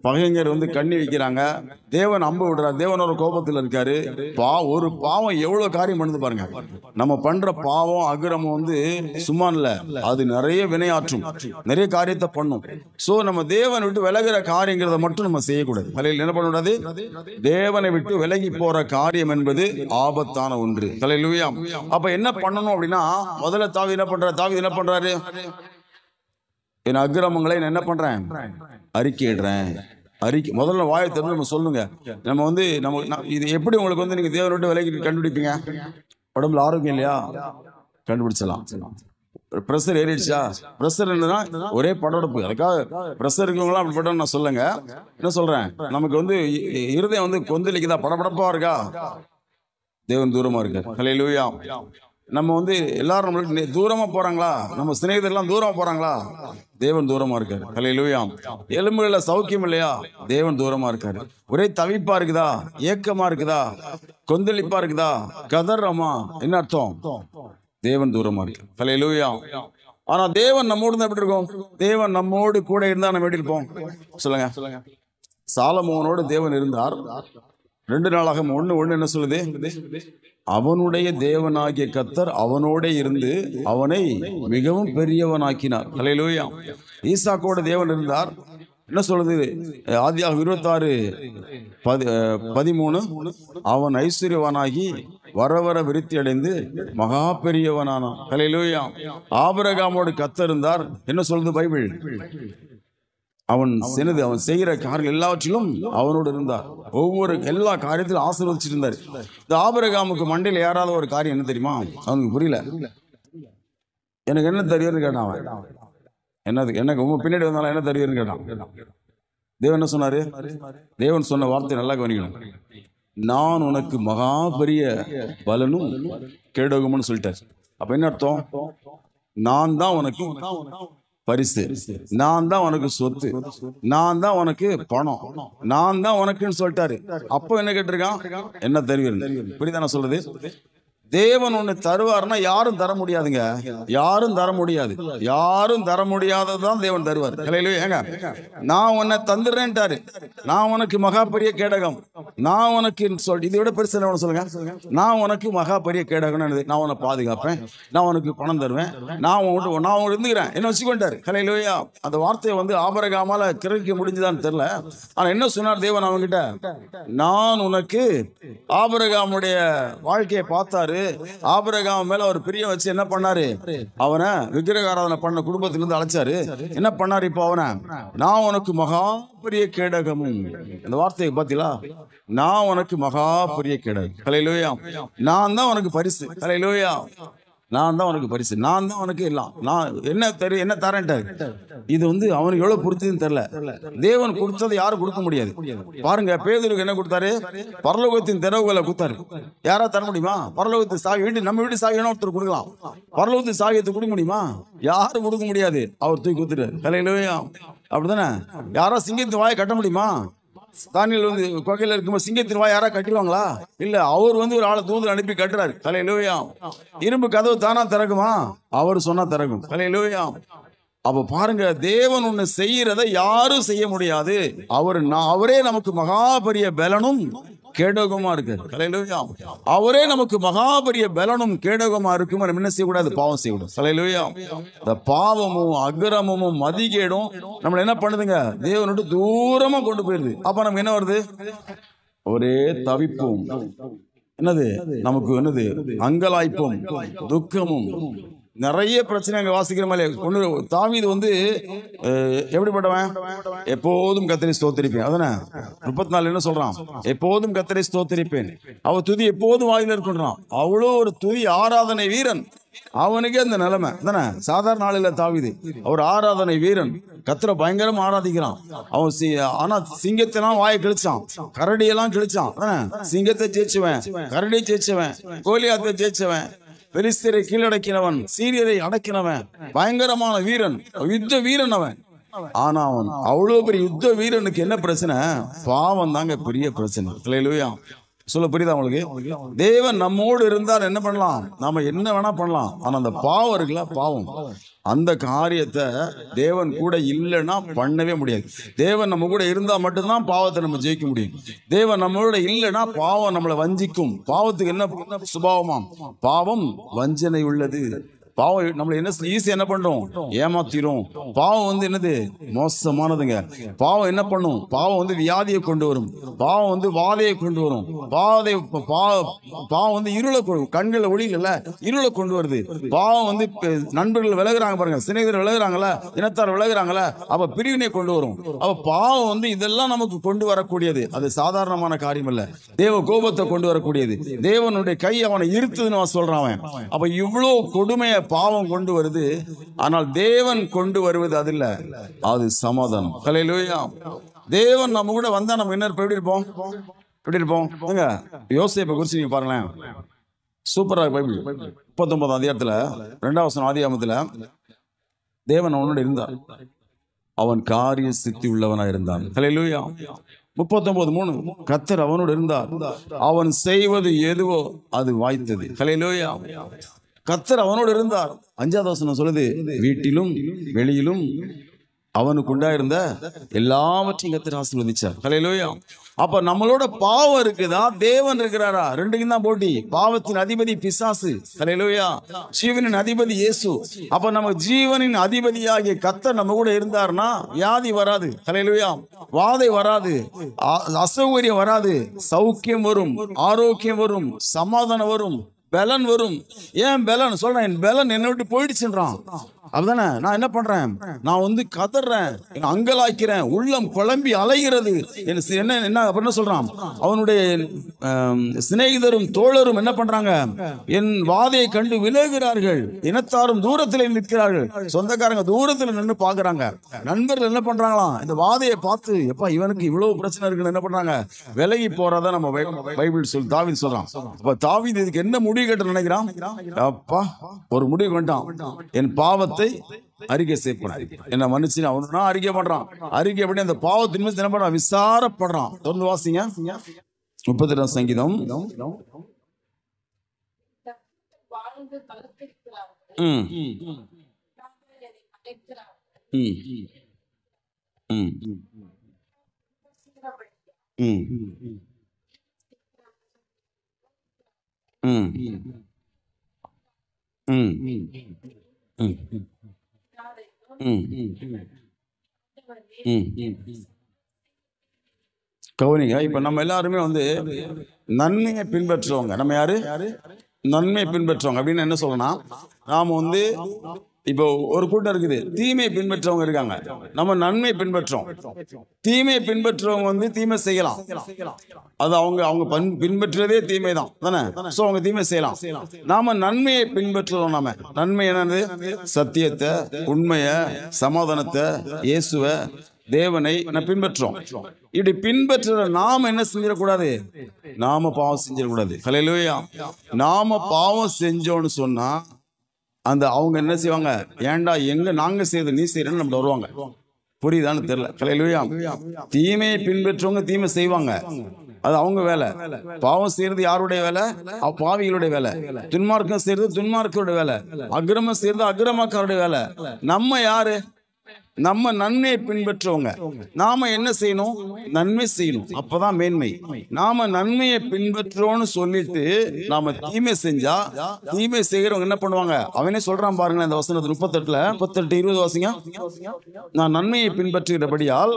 Speaker 1: பகைஞர் வந்து கண்ணி வைக்கிறாங்க. தேவன் அம்பு விடுறார். தேவன் ஒரு கோபத்தில் இருக்காரு. ஒரு பாவம் எவ்வளவு காரியம் பண்ணுது பாருங்க. நம்ம பண்ற பாவம் அக்கிரமம் வந்து சும்மா இல்ல, அது நிறைய வினையாற்றும், நிறைய காரியத்தை பண்ணும். சோ நம்ம தேவனை விட்டு விலகிற காரியங்கிறத மட்டும் நம்ம செய்யக்கூடாது. ஹல்லேலூயா. என்ன பண்ணக்கூடாது? தேவனை விட்டு விலகி போற காரியம் என்பது ஆபத்தான ஒன்று. ஹல்லேலூயா. அப்ப என்ன பண்ணணும் அப்படின்னா, முதல்ல தாவீது என்ன பண்றாரு? என் அக்கிரமங்களை என்ன பண்றேன்? அறிக்கையிடுறேன். அறிக்கை. முதல்ல வாயை திறந்து நம்ம சொல்லுங்க. நம்ம வந்து இது எப்படி உங்களுக்கு வந்து நீங்க தேவனை விட்டு விலைக்கு கண்டுபிடிப்பீங்க? உடம்புல ஆரோக்கியம் இல்லையா? கண்டுபிடிச்சலாம். ப்ரெஷர் ஏறிடுச்சா? ப்ரெஷர் என்னன்னா ஒரே படபடப்பு. அதுக்காக ப்ரெஷர் இருக்கவங்களாம் அப்படிப்பட்ட நான் சொல்லுங்க. என்ன சொல்றேன், நமக்கு வந்து இருதயம் வந்து கொந்தளிக்குதா, படபடப்பா இருக்கா? தேவன் தூரமா இருக்கார். ஹல்லேலூயா. நம்ம வந்து எல்லாரும் நம்மளுக்கு தூரமா போறாங்களா? நம்ம சிநேகிதர்லாம் தூரமா போறாங்களா? தேவன் தூரமா இருக்காரு. ஹல்லேலூயா. எலும்புல சௌக்கியம் இல்லையா? தேவன் தூரமா இருக்காரு. ஒரே தவிப்பா இருக்குதா? ஏக்கமா இருக்குதா? கொந்தளிப்பா இருக்குதா? கதறமா? என்ன அர்த்தம்? தேவன் தூரமா இருக்கு. ஹல்லேலூயா. ஆனா தேவன் நம்மோடு தான் எப்படி இருக்கும்? தேவன் நம்மோடு கூட இருந்தா நம்ம எப்படி இருப்போம்? சொல்லுங்க. சாலமோனோடு தேவன் இருந்தார். 2 நாளாக 1:1 என்ன சொல்லுது? அவனுடைய தேவனாகிய கர்த்தர் அவனோட இருந்து அவனை மிகவும் பெரியவனாக்கினார். ஹல்லேலூயா. ஈசாக்கோட தேவன் இருந்தார். என்ன சொல்லுது? ஆதியாகமம் 26:13 அவன் ஐஸ்வர்யவானாகி வர வர விருத்தி அடைந்து மகா பெரியவனானான். ஹல்லேலூயா. ஆபிரகாமோடு கர்த்தர் இருந்தார். என்ன சொல்லுது பைபிள்? அவன் செய்கிற காரியம் எல்லாவற்றிலும் அவனோடு இருந்தார். எல்லா காரியத்திலும் ஆசீர்வதிச்சிட்டு இருந்தார். இந்த ஆபிரகாமுக்கு மண்டையில் ஏறாத ஒரு காரியம் என்ன தெரியுமா? அவனுக்கு புரியல. எனக்கு என்ன தெரியும்னு கேட்டான். அவன் எனக்கு உங்க பின்னாடி வந்தாலும் என்ன தெரியும்னு கேட்டான். தேவன் என்ன சொன்னாரு? தேவன் சொன்ன வார்த்தை நல்லா கவனிக்கணும். நான் உனக்கு மகா பெரிய பலனும் கேடகமும்னு சொல்லிட்டார். அப்ப என்ன அர்த்தம்? நான் தான் உனக்கு பரிசு, நான் தான் உனக்கு சொத்து, நான் தான் உனக்கு பணம், நான் தான் உனக்குன்னு சொல்லிட்டாரு. அப்போ என்ன கேட்டிருக்கான்? என்ன தருவீர்? இப்படிதான் நான் சொல்றது. தேவன் ஒண்ணு தருவார்னா யாரும் தர முடியாதுங்க. யாரும் தர முடியாது. யாரும் தர முடியாததான் தேவன் தருவார். ஏங்க, நான் உன்னை தந்துடுறேன்ட்டாரு. நான் உனக்கு மகா பெரிய கேடகம், நான் உனக்கு சொல். இதை விட பெருசு என்ன சொல்லுங்க. நான் உனக்கு மகா பெரிய கேடகம், நான் உன்னை பாதுகாப்பேன், நான் உனக்கு பணம் தருவேன், நான் உனக்கு இருந்துக்கிறேன், என்ன வச்சுக்கொண்டாரு. ஹல்லேலூயா. அந்த வார்த்தையை வந்து ஆபிரகாமால கிரகிக்க முடிஞ்சுதான்னு தெரியல. ஆனா என்ன சொன்னார் தேவன் அவங்கிட்ட? நான் உனக்கு ஆபிரகாமுடைய வாழ்க்கையை பார்த்தாரு. ஆபிரகாம் மேல ஒரு பிரியம் வச்சு என்ன பண்ணாரு? அவனை விக்கிரக ஆராதனை பண்ண குடும்பத்திலிருந்து அழைச்சாரு. என்ன பண்ணாரு? இப்போ அவனை நான் உனக்கு மகா பெரிய கேடகமும். இந்த வார்த்தையை பார்த்தீங்களா? நான் உனக்கு மகா பெரிய கேடகம். ஹல்லேலூயா. நான் தான் உனக்கு பரிசு. ஹல்லேலூயா. நான் தான் உனக்கு பரிசு, நான் தான் உனக்கு எல்லாம், நான் என்ன தரேன்ட்டாரு. இது வந்து அவனுக்கு எவ்வளவு பொறுத்ததுன்னு தெரியல. தேவன் கொடுத்ததை யாரும் கொடுக்க முடியாது. பாருங்க, பேதுருக்கு என்ன கொடுத்தாரு? பரலோகத்தின் திறவுகளை கொடுத்தாரு. யாரா தர முடியுமா? பரலோகத்து சாவி நம்ம வீட்டு சாவியான ஒருத்தர் கொடுக்கலாம். பரலோகத்து சாவியத்தை கொடுக்க முடியுமா? யாரும் கொடுக்க முடியாது. அவர் தூக்கி கொடுத்துட்டாரு. ஹல்லேலூயா. அப்படிதானே? யாரா சிங்கத்தின் வாயை கட்ட முடியுமா? தானியேல் வந்து கொகையில இருக்கும்போது சிங்கத்தின் வாய் யாரா கட்டுவாங்களா? இல்ல, அவர் வந்து ஒரு ஆளை தூது அனுப்பி கட்டுறாரு. ஹல்லேலூயா. இரும்பு கதவு தானா திறக்குமா? அவர் சொன்னா திறக்கும். ஹல்லேலூயா. அப்ப பாருங்க, தேவன் ஒண்ணு செய்யறதை யாரும் செய்ய முடியாது. அவரே நமக்கு மகா பெரிய பலனும் கேடகமா இருக்கு. ஹல்லேலூயா. அவரே நமக்கு மகா பெரிய பலனும் கேடகமா இருக்கும். நம்ம என்ன செய்யக்கூடாது? பாவம் செய்யக்கூடாது. ஹல்லேலூயா. இந்த பாவமும் அக்கிரமமும் மதிகேடும் நம்மள என்ன பண்ணுதுங்க? தேவனோட தூரமா கொண்டு போயிருது. அப்ப நமக்கு என்ன வருது? ஒரே தவிப்பும், என்னது நமக்கு என்னது? அங்கலாய்ப்பும் துக்கமும், நிறைய பிரச்சனை அங்க வாசிக்கிற மாதிரி. தாவீது வந்து எப்படிப்பட்டவன்? எப்போதும் கர்த்தரை ஸ்தோத்திரிப்பேன். அதானே 34 என்ன சொல்றான்? எப்போதும் கர்த்தரை ஸ்தோத்திரிப்பேன், அவர் துதி எப்போதும் வாயில இருக்கின்றான். அவ்வளோ ஒரு துதி ஆராதனை வீரன். அவனுக்கே அந்த நிலைமை தானே. சாதாரண ஆள் இல்ல தாவீது. அவர் ஆராதனை வீரன். கர்த்தரை பயங்கரமா ஆராதிக்கிறான். அவன் ஆனா சிங்கத்தெல்லாம் வாயை கிழிச்சான், கரடியெல்லாம் கிழிச்சான். சிங்கத்தை ஜெயிச்சவன், கரடியை ஜெயிச்சவன், கோலியாத்தை ஜெயிச்சவன், பெலிஸ்தரை கீழடக்கினவன், சீரியரை அடக்கினவன், பயங்கரமான வீரன், யுத்த வீரன் அவன். ஆனா அவன் அவ்வளவு பெரிய யுத்த வீரனுக்கு என்ன பிரச்சனை? பாவம் தாங்க பெரிய பிரச்சனை. ஹல்லேலூயா. சொல்ல புரியுதா உங்களுக்கு? தேவன் நம்மோடு இருந்தால் என்ன பண்ணலாம்? நாம என்ன வேணா பண்ணலாம். ஆனா அந்த பாவம் இருக்குல்ல, பாவம், அந்த காரியத்தை தேவன் கூட இல்லைன்னா பண்ணவே முடியாது. தேவன் நம்ம கூட இருந்தா மட்டும்தான் பாவத்தை நம்ம ஜெயிக்க முடியும். தேவன் நம்மளோட இல்லைன்னா பாவம் நம்மளை வஞ்சிக்கும். பாவத்துக்கு என்ன சுபாவமாம்? பாவம் வஞ்சனை உள்ளது. பாவம் நம்மளை என்ன ஈஸியா என்ன பண்றோம், ஏமாத்திரும். பாவம் வந்து என்னது, மோசமானதுங்க. பாவம் என்ன பண்ணும், பாவம் வந்து வியாதியை கொண்டு வரும், பாவம் வந்து வாதையை கொண்டு வரும், பாவம் வந்து இருளை கண்களை ஒளியில இருளை கொண்டு வருது. பாவம் வந்து நண்பர்கள் விலகுறாங்க பாருங்க, சிநேகிதர் விலகுறாங்களா, இனத்தார் விலகுறாங்களா, அப்ப பிரிவினை கொண்டு வரும். அப்ப பாவம் வந்து இதெல்லாம் நமக்கு கொண்டு வரக்கூடியது. அது சாதாரணமான காரியம் இல்ல, தேவ கோபத்தை கொண்டு வரக்கூடியது. தேவனுடைய கை அவனை இருத்துதுன்னு சொல்றான். அப்ப இவ்வளவு கொடுமையை பாவம் கொண்டு வருது. ஆனால் தேவன் கொண்டு வருவது அது இல்ல, அது சமாதானம். ஹல்லேலூயா. தேவன் நம்ம கூட வந்தா நம்ம என்ன எப்படி இருப்போம், எப்படி இருப்போம். யோசேப்பை குறிச்சு நீங்க பாருங்களேன், சூப்பரா பைபிள் 39 அதிகாரத்துல 2வது ஆதியாகமத்துல தேவன் அவனோட இருந்தார், அவன் காரிய சித்தி உள்ளவனா இருந்தான். ஹல்லேலூயா. 39:3 கர்த்தர் அவனோடு இருந்தார், அவன் செய்வது எதுவோ அது வாய்த்தது. ஹல்லேலூயா. கர்த்தர் அவனோடு இருந்தார். 5வது வசனம் சொல்லுது, வீட்டிலும் வெளியிலும் அவனுக்கு உண்டாயிருந்த எல்லாவற்றையும் கர்த்தர் ஆசீர்வதிச்சார். ஹல்லேலூயா. அப்ப நம்மளோட பாவம் இருக்குதா, தேவன் இருக்கிறாரா? ரெண்டுக்கும் தான் போட்டி. பாவத்தின் அதிபதி பிசாசு, ஹல்லேலூயா. ஜீவனின் அதிபதி இயேசு. அப்ப நம்ம ஜீவனின் அதிபதியாகிய கர்த்தர் நம்ம கூட இருந்தார்னா வியாதி வராது, ஹல்லேலூயா. வாதை வராது, அசௌகரியம் வராது, சௌக்கியம் வரும், ஆரோக்கியம் வரும், சமாதானம் வரும், பலன் வரும். ஏன் பலன் சொல்றேன், என் பலன் என்னை விட்டு போயிடுச்சுன்றான். அதுதானே நான் என்ன பண்றேன், நான் வந்து கதறேன், அங்கலாய்க்கிறேன், உள்ளம் குழம்பி அலைகிறது. என்ன அப்படின்னு சொல்றான், அவனுடைய சிநேகிதரும் தோழரும் என்ன பண்றாங்க, என் வாதையை கண்டு விலகுகிறார்கள், இனத்தாரும் தூரத்தில் நிற்கிறார்கள், சொந்தக்காரங்க தூரத்தில் நின்று பாக்குறாங்க, நண்பர்கள் என்ன பண்றாங்களாம், இந்த வாதையை பார்த்து எப்பா இவனுக்கு இவ்வளவு பிரச்சனை இருக்குன்னு என்ன பண்றாங்க, விலகி போறதா நம்ம பைபிள் தாவீது சொல்றான். அப்ப தாவீது இதுக்கு என்ன முடிவு கேட்டு நினைக்கிறான், அப்பா ஒரு முடிவு வேண்டாம், என் பாவத்தை அறிக்கை செய்யப்படுறான், என்ன மன்னிச்சு அவனா அறிக்கை பண்றான். அறிக்கை பண்ணி அந்த பாவத்தின் மீது என்ன பண்றான், விசாரப்படுறான். தொடர்ந்து வாசிங்க 32 சங்கீதம். கவனிங்க, இப்ப நம்ம எல்லாருமே வந்து நன்மையை பின்பற்றுவாங்க. நம்ம யாரு, நன்மையை பின்பற்றுவாங்க அப்படின்னு என்ன சொல்லணும், நாம வந்து இப்போ ஒரு கூட்டம் இருக்குது, தீமையை பின்பற்றவங்க இருக்காங்க, நம்ம நன்மையை பின்பற்றோம். தீமையை பின்பற்றுறவங்க வந்து தீமை செய்யலாம், அது அவங்க பின்பற்றதே தீமை தான் தானே, சோ அவங்க தீமை செய்யலாம். நாம நன்மையை பின்பற்றுறோம். நாம நன்மை என்னது, சத்தியத்தை, உண்மையை, சமாதானத்தை, இயேசுவை, தேவனை நான் பின்பற்றோம். இப்படி பின்பற்ற நாம என்ன செஞ்சிடக்கூடாது, நாம பாவம் செஞ்சிடக்கூடாது. ஹல்லேலூயா. நாம பாவம் செஞ்சோன்னு சொன்னா அந்த அவங்க என்ன செய்வாங்க, ஏன்டா எங்க நாங்க செய்து நீ செய்யறன்னு நம்ம வருவாங்க. புரியுதான்னு தெரியல. ஹல்லேலூயா. தீமையை பின்பற்றவங்க தீமை செய்வாங்க, அது அவங்க வேலை. பாவம் செய்யறது யாருடைய வேலை, பாவிகளுடைய வேலை. துன்மார்க்கம் செய்யறது துன்மார்க்கருடைய வேலை. அக்கிரமம் செய்யறது அக்கிரமக்காருடைய வேலை. நம்ம யாரு, நம்ம நன்மையை பின்பற்றுவங்க. நாம என்ன செய்யணும், நன்மை செய்யணும், அப்பதான் மேன்மை. நாம நன்மையை பின்பற்றோம்னு சொல்லிட்டு நாம தீமை செஞ்சா, தீமை செய்யறவங்க என்ன பண்ணுவாங்க, அவனே சொல்றான் பாருங்களேன் இந்த வசனத்துல 38:20 வாசிங்க. நான் நன்மையை பின்பற்றுகிறபடியால்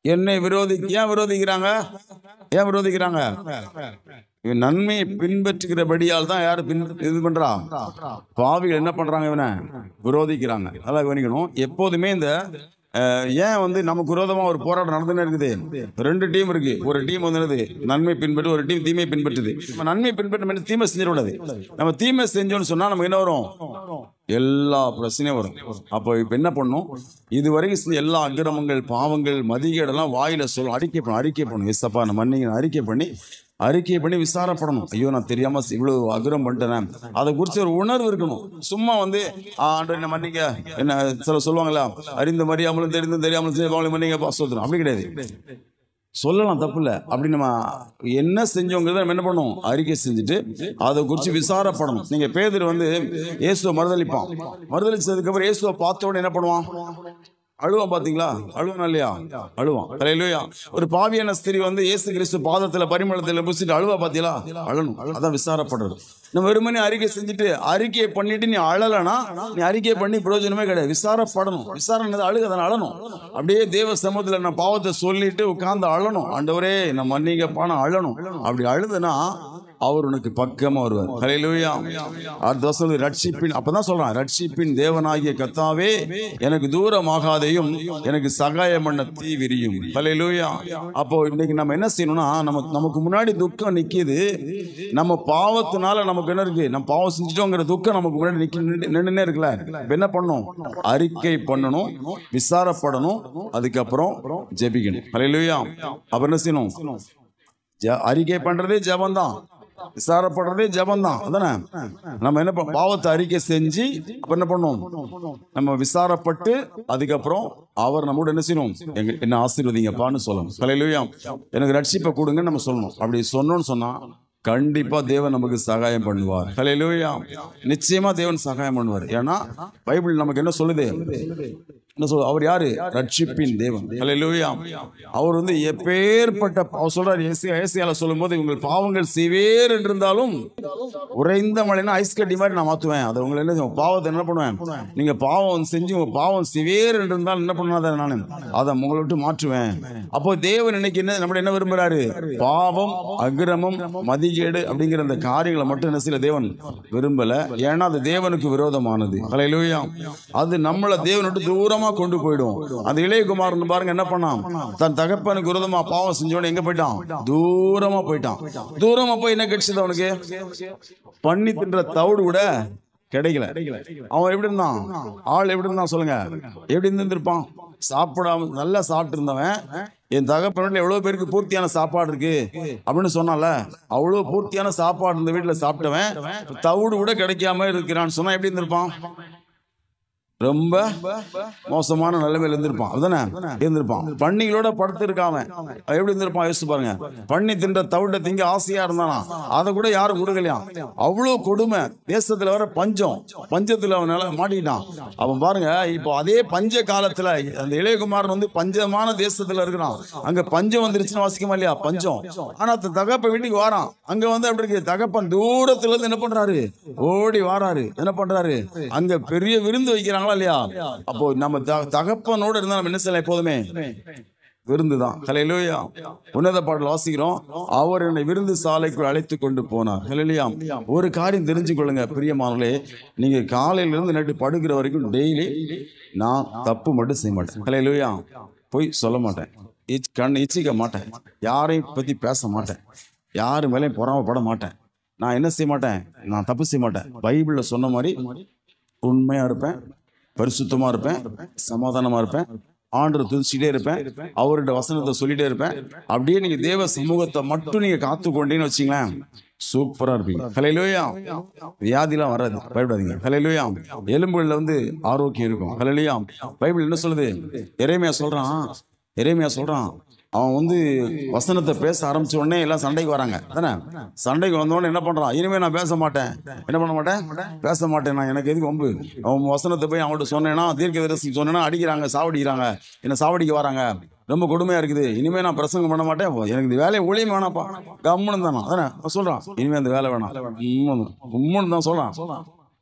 Speaker 1: என்னை ஏன் விரோதிக்கிறாங்க, ஏன் விரோதிக்கிறாங்க, நன்மையை பின்பற்றுகிறபடியால் தான் யாரு இது பண்றா, பாவிகள் என்ன பண்றாங்க, இவனை விரோதிக்கிறாங்க. நல்லா கவனிக்கணும். எப்போதுமே இந்த ஏன் வந்து நமக்கு விரோதமா ஒரு போராட்டம் நடந்துன்னு இருக்குது. 2 டீம் இருக்கு. ஒரு டீம் வந்து நன்மை பின்பற்று, ஒரு டீம் தீமை பின்பற்றுது. நன்மை பின்பற்ற தீமை செஞ்சிடக்கூடாது. நம்ம தீமை செஞ்சோம்னு சொன்னா நமக்கு என்ன வரும், எல்லா பிரச்சனையும் வரும். அப்போ இப்ப என்ன பண்ணும், இதுவரைக்கும் எல்லா அக்கிரமங்கள், பாவங்கள், மதிகேடெல்லாம் வாயில சொல்லும், அறிக்கை பண்ணணும். விசப்பா நம்ம மன்னிங்க, அறிக்கை பண்ணி விசாரப்படணும். ஐயோ நான் தெரியாம இவ்வளவு அக்கிரம் பண்ணிட்டேன், அதை குறித்து ஒரு உணர்வு இருக்கணும். சும்மா வந்து என்ன மன்னிங்க, என்ன சில சொல்லுவாங்களா, அறிந்த மறியாமலும் தெரியாமலும் செய்வாங்களே மன்னிங்க சொல்றோம், அப்படி கிடையாது. சொல்லலாம், தப்பு இல்லை. அப்படி நம்ம என்ன செஞ்சோங்கிறத நம்ம என்ன பண்ணணும், அறிக்கை செஞ்சுட்டு அதை குறித்து விசாரப்படணும். நீங்க பேதுரு வந்து இயேசுவை மறுதளிப்பான். மறுதளிச்சதுக்கு அப்புறம் இயேசுவை பார்த்த உடனே என்ன பண்ணுவான், அழுவான் பாத்தீங்களா? அழுவான் இல்லையா? அழுவான். ஹல்லேலூயா. ஒரு பாவியான ஸ்திரீ வந்து இயேசு கிறிஸ்து பாதத்துல பரிமளத்துல பூசிட்டு அழுவா பாத்தீங்களா? அழணும். அதான் விசாரப்படுறது. நம்ம வெறுமனே அறிக்கை செஞ்சுட்டு அறிக்கையை பண்ணிட்டு நீ அழலனா நீ அறிக்கை பண்ணி பிரயோஜனமே கிடையாது. விசாரப்படணும். விசாரணை அழுகதான அழணும். அப்படியே தேவ சமூகத்துல நான் பாவத்தை சொல்லிட்டு உட்கார்ந்து அழணும். ஆண்டவரே நம்ம மன்னிங்கப்பான அழணும். அப்படி அழுதுனா அவர் உனக்கு பக்கமா வருவார். ஹல்லேலூயா. அடுத்த வசனம் ரட்சிப்பின், அப்பதான் சொல்றான், ரட்சிப்பின் தேவனாகிய கர்த்தாவே எனக்கு தூரமாகாதையும் எனக்கு சகாயம் பண்ண தீ விரியும். ஹல்லேலூயா. அப்போ இன்னைக்கு நம்ம என்ன செய்யணும்னா, நமக்கு முன்னாடி துக்கம் நிக்குது. நம்ம பாவத்தினால நமக்கு என்ன இருக்கு? நம்ம பாவம் செஞ்சுட்டோங்கிற துக்கம் நமக்கு முன்னாடி நின்றுனே இருக்குல்ல. என்ன பண்ணணும்? அறிக்கை பண்ணணும், விசாரப்படணும், அதுக்கப்புறம் ஜெபிக்கணும். ஹல்லேலூயா. அப்ப என்ன செய்யணும்? அறிக்கை பண்றதே ஜெபம்தான், விசாரப்படுறதே ஜெபம்தான். அதானே? நம்ம என்ன பாவத்தை அறிக்கை செஞ்சு அப்ப என்ன பண்ணுவோம்? நம்ம விசாரப்பட்டு அதுக்கப்புறம் அவர் நம்மோட என்ன செய்யணும்? என்ன ஆசீர்வதிங்கப்பான்னு சொல்லணும். ஹல்லேலூயா. எனக்கு ரட்சிப்பை கொடுங்கன்னு நம்ம சொல்லணும். அப்படி சொன்னோம்னு சொன்னா கண்டிப்பா தேவன் நமக்கு சகாயம் பண்ணுவார். ஹல்லேலூயா. நிச்சயமா தேவன் சகாயம் பண்ணுவார். ஏன்னா பைபிள் நமக்கு என்ன சொல்லுது? அவர் யாரு? ரட்சிப்பின் தேவன். ஹல்லேலூயா. அவர் வந்து எப்பேற்பட்ட, அவர் சொல்றாரு ஏசியால சொல்லும் போது, உங்கள் பாவங்கள் சிவேர் என்றிருந்தாலும் உறைந்த மழைனா ஐஸ் கட்டி மாதிரி நான் மாத்துவேன். அதை உங்களை என்ன பாவத்தை என்ன பண்ணுவேன்? நீங்க பாவம் செஞ்சு உங்க பாவம் சிவேர் என்றிருந்தாலும் என்ன பண்ணாத நான் அதை உங்களை விட்டு மாற்றுவேன். அப்போ தேவன் இன்னைக்கு என்ன நம்மள என்ன விரும்புறாரு? பாவம், அக்கிரமம், மதிகேடு அப்படிங்கிற அந்த காரியங்களை மட்டும் என்ன செய்யல தேவன் விரும்பல. ஏன்னா அது தேவனுக்கு விரோதமானது. ஹல்லேலூயா. அது நம்மள தேவனை விட்டு தூரமா கொண்டு போயிடும். அந்த இளையகுமாரன் பாருங்க என்ன பண்ணான்? தன் தகப்பனுக்கு விரோதமா பாவம் செஞ்சோன்னு எங்க போயிட்டான்? தூரமா போயிட்டான். தூரமா போய் என்ன கிடைச்சது அவனுக்கு? பண்ணி தின்ற தவிடு கூட கிடைக்கல. அவன் எப்படி இருந்தான்? ஆள் எப்படி இருந்தான் சொல்லுங்க? எப்படி இருந்திருப்பான்? சாப்பிடாம நல்லா சாப்பிட்டு இருந்தவன், என் தகப்பன் எவ்வளவு பேருக்கு பூர்த்தியான சாப்பாடு இருக்கு அப்படின்னு சொன்னால, அவ்வளவு பூர்த்தியான சாப்பாடு இந்த வீட்டுல சாப்பிட்டவன் தவிடு கூட கிடைக்காம இருக்கிறான்னு சொன்னா எப்படி இருந்திருப்பான்? ரொம்ப மோசமான நிலைமையில இருந்திருப்பான். அதுதானே இருந்திருப்பான். பன்னிகளோட படுத்து இருக்காம எப்படி இருந்திருப்பான்? யோசிச்சு பாருங்க. பன்னி தின்ற தவிட திங்க ஆசையா இருந்தானா அதை கூட யாரும் கொடுக்கலையாம். அவ்வளவு கொடுமை. தேசத்துல வர பஞ்சத்துல அவனால மாட்டிக்கிட்டான். அவன் பாருங்க, இப்போ அதே பஞ்ச காலத்துல அந்த இளையகுமாரன் வந்து பஞ்சமான தேசத்துல இருக்கிறான். அங்க பஞ்சம் வந்துருச்சுன்னு வாசிக்கமா இல்லையா? பஞ்சம். ஆனா தகப்ப வீட்டுக்கு வாரான். அங்க வந்து அப்படி இருக்கு. தகப்பன் தூரத்துல இருந்து என்ன பண்றாரு? ஓடி வாராரு. என்ன பண்றாரு? அங்க பெரிய விருந்து வைக்கிறாங்க இல்லையா? அப்போ நம்ம தகப்பனோட இருந்தா நம்ம என்ன செய்யலாம்? எப்போதுமே விருந்துதான். ஹல்லேலூயா. உன்னத பாடல் வாசிக்கிறோம், அவர் என்னை விருந்து சாலைக்குள் அழைத்து கொண்டு போனார். ஹல்லேலூயா. ஒரு காரியம் தெரிஞ்சு கொள்ளுங்க பிரியமானவர்களே, நீங்க காலையில இருந்து நைட்டு படுக்கிற வரைக்கும் டெய்லி நான் தப்பு மட்டும் செய்ய மாட்டேன். ஹல்லேலூயா. போய் சொல்ல மாட்டேன், கண் இச்சிக்க மாட்டேன், யாரையும் பத்தி பேச மாட்டேன், யாரு மேலேயும் பொறாமப்பட மாட்டேன். நான் என்ன செய்ய மாட்டேன்? நான் தப்பு செய்ய மாட்டேன். பைபிள்ல சொன்ன மாதிரி உண்மையா இருப்பேன், பரிசுத்தமா இருப்பேன், சமாதானமா இருப்பேன், ஆண்டவரை துதிச்சுட்டே இருப்பேன், அவருடைய வசனத்தை சொல்லிட்டே இருப்பேன். அப்படியே நீங்க தேவ சமூகத்தை மட்டும் நீங்க காத்து கொண்டீங்கன்னு வச்சுங்களேன், சூப்பரா இருப்பீங்க. ஹல்லேலூயா. வியாதிலாம் வராது, பயப்படாதீங்க. ஹல்லேலூயா. எலும்புகள்ல வந்து ஆரோக்கியம் இருக்கும். ஹல்லேலூயா. பைபிள் என்ன சொல்லுது? எரேமியா சொல்றான், அவன் வந்து வசனத்தை பேச ஆரம்பிச்ச உடனே எல்லாம் சண்டைக்கு வராங்க தானே. சண்டைக்கு வந்தோடனே என்ன பண்றான்? இனிமே நான் பேச மாட்டேன், என்ன பண்ண மாட்டேன், பேச மாட்டேன். நான் எனக்கு எதுக்கு வம்பு? அவன் வசனத்தை போய் அவங்கள்ட்ட சொன்னேன்னா, தீர்க்கதரிசி சொன்னேன்னா அடிக்கிறாங்க, சாவடிக்கிறாங்க, என்ன சாவடிக்க வராங்க, ரொம்ப கொடுமையா இருக்குது. இனிமே நான் பிரசங்கம் பண்ண மாட்டேன், எனக்கு இந்த வேலையை ஊழியம் வேணாப்பா, கம்முன்னு தானா தானே சொல்றான். இனிமே அந்த வேலை வேணாம், உம்முன்னு தான் சொல்றான்.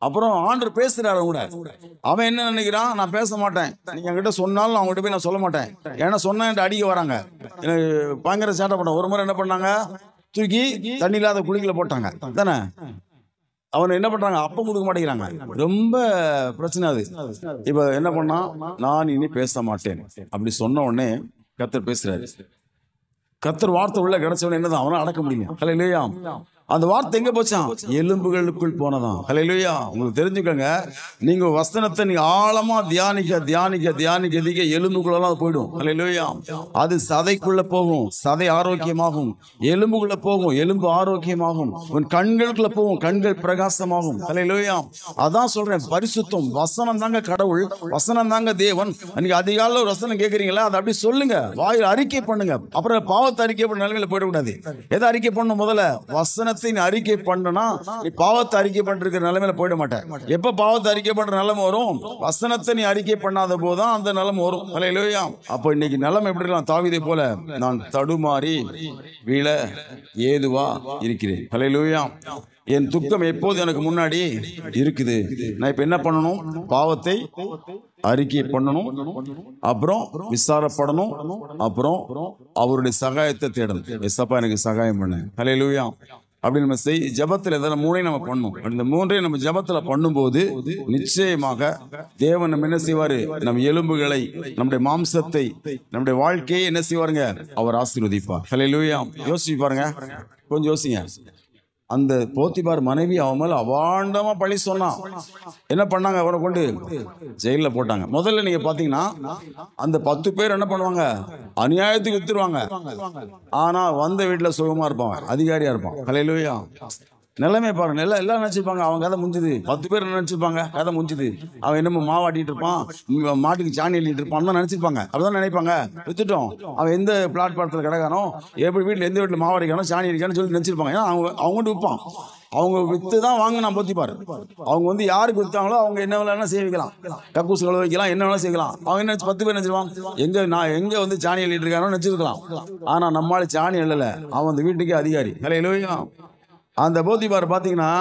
Speaker 1: அப்புறம் ஆண்டவர் பேசுறாரு கூட. அவன் என்ன நினைக்கிறான்? நான் பேச மாட்டேன், நீங்க என்கிட்ட சொன்னாலும் அவங்ககிட்ட போய் நான் சொல்ல மாட்டேன், ஏன்னா சொன்னா அடிக்க வராங்க, எனக்கு பயங்கர சேட்டை பண்ண. ஒரு முறை என்ன பண்ணாங்க? தூக்கி தண்ணி இல்லாத குழிகளை போட்டாங்க தானே. அவன் என்ன பண்றாங்க? அப்பம் கொடுக்க மாட்டேங்கிறாங்க. ரொம்ப பிரச்சனை அது. இப்ப என்ன பண்ணா? நான் இனி பேச மாட்டேன் அப்படி சொன்ன உடனே கர்த்தர் பேசுறாரு. கர்த்தர் வார்த்தை உள்ள கிடைச்சவன என்னதான் அவனை அடக்க முடியும். ஹல்லேலூயா. அந்த வார்த்தை எங்க போச்சான்? எலும்புகளுக்குள் போனதான். ஹல்லேலூயா. உங்களுக்கு தெரிஞ்சுக்கோங்க, நீங்க வசனத்தை நீங்க ஆழமா தியானிக்க எலும்புக்குள்ளலாம் அது போயிடும். ஹல்லேலூயா. அது சதைக்குள்ள போகும், சதை ஆரோக்கியமாகும். எலும்புக்குள்ள போகும், எலும்பு ஆரோக்கியமாகும். உன் கண்களுக்குள்ள போகும், கண்கள் பிரகாசமாகும். ஹல்லேலூயா. அதான் சொல்றேன், பரிசுத்தம். வசனம் தாங்க கடவுள், வசனம் தாங்க தேவன். நீங்க அதிகாலையில் ஒரு வசனம் கேட்கறீங்களா, அதை அப்படி சொல்லுங்க, வாயில் அறிக்கை பண்ணுங்க. அப்புறம் பாவத்தை அறிக்கை பண்ண நிலைமையில போயிடக்கூடாது. எதை அறிக்கை பண்ணணும்? முதல்ல வசனத்தை வசனத்தை நீ அறிக்கை பண்ணனா நீ பாவத்தை அறிக்கை பண்ணிருக்கிற நிலைமையில போயிட மாட்டேன். எப்ப பாவத்தை அறிக்கை பண்ற நிலைமை வரும்? வசனத்தை நீ அறிக்கை பண்ணாத போதுதான் அந்த நிலைமை வரும். ஹல்லேலூயா. அப்போ இன்னைக்கு நிலைமை எப்படி இருக்கலாம்? தாவீதை போல நான் தடுமாறி வீழ ஏதுவா இருக்கிறேன். ஹல்லேலூயா. என் துக்கம் எப்போது எனக்கு முன்னாடி இருக்குது. நான் இப்ப என்ன பண்ணணும்? பாவத்தை அறிக்கை பண்ணணும், அப்புறம் விசாரப்படணும், அப்புறம் அவருடைய சகாயத்தை தேடணும். எஸ்ஸப்பா எனக்கு சகாயம் பண்ண. ஹல்லேலூயா. அப்படி நம்ம ஜெபத்தில் இதெல்லாம் மூணையும் நம்ம பண்ணணும். இந்த மூன்றையும் நம்ம ஜெபத்தில் பண்ணும்போது நிச்சயமாக தேவன் நம்ம என்ன செய்வாரு? நம்ம எலும்புகளை, நம்முடைய மாம்சத்தை, நம்முடைய வாழ்க்கையை என்ன செய்வாருங்க? அவர் ஆசீர்வதிப்பார். ஹல்லேலூயா. யோசிச்சு பாருங்க, கொஞ்சம் யோசிங்க. அந்த போத்திபார் மனைவி அவன் மேல அவாண்டமா பழி சொன்னான். என்ன பண்ணாங்க? அவரை கொண்டு ஜெயில போட்டாங்க. முதல்ல நீங்க பாத்தீங்கன்னா அந்த 10 பேர் என்ன பண்ணுவாங்க? அநியாயத்துக்கு வித்துருவாங்க. ஆனா வந்த வீட்டுல சுகமா இருப்பாங்க, அதிகாரியா இருப்பான். ஹல்லேலூயா. நிலைமை பாருங்க. எல்லாம் நினைச்சிருப்பாங்க அவன் கதை முடிஞ்சுது. 10 பேர் நினைச்சிருப்பாங்க கதை முடிஞ்சுது. அவன் என்னமோ மாவாட்டிட்டு இருப்பான், மாட்டுக்கு சாணி எழுதிட்டு இருப்பான் தான் நினைச்சிருப்பாங்க. அப்படிதான் நினைப்பாங்க. வித்துட்டோம், அவன் எந்த பிளாட்பாரத்தில் கிடக்கானோ, எப்படி வீட்டில் எந்த வீட்டில் மாவாடிக்கானோ சாணி அடிக்கானு சொல்லி நினைச்சிருப்பாங்க. ஏன்னா அவங்க விற்பான். அவங்க வித்து தான் வாங்க நான் போத்திப்பாரு. அவங்க யாருக்கு வித்தாங்களோ அவங்க என்ன வேணா செய்ய வைக்கலாம், கக்கூசு கழுவ வைக்கலாம், என்ன வேணா செய்யலாம். அவங்க என்ன 10 பேர் நினைச்சிருவான், நான் எங்க சாணி எழுதிட்டு இருக்கானோ நினைச்சிருக்கலாம். ஆனா நம்மளால சாணி எழுதல, அவன் அந்த வீட்டுக்கே அதிகாரி. ஹல்லேலூயா. அந்த போத்திபார் பாத்தீங்கன்னா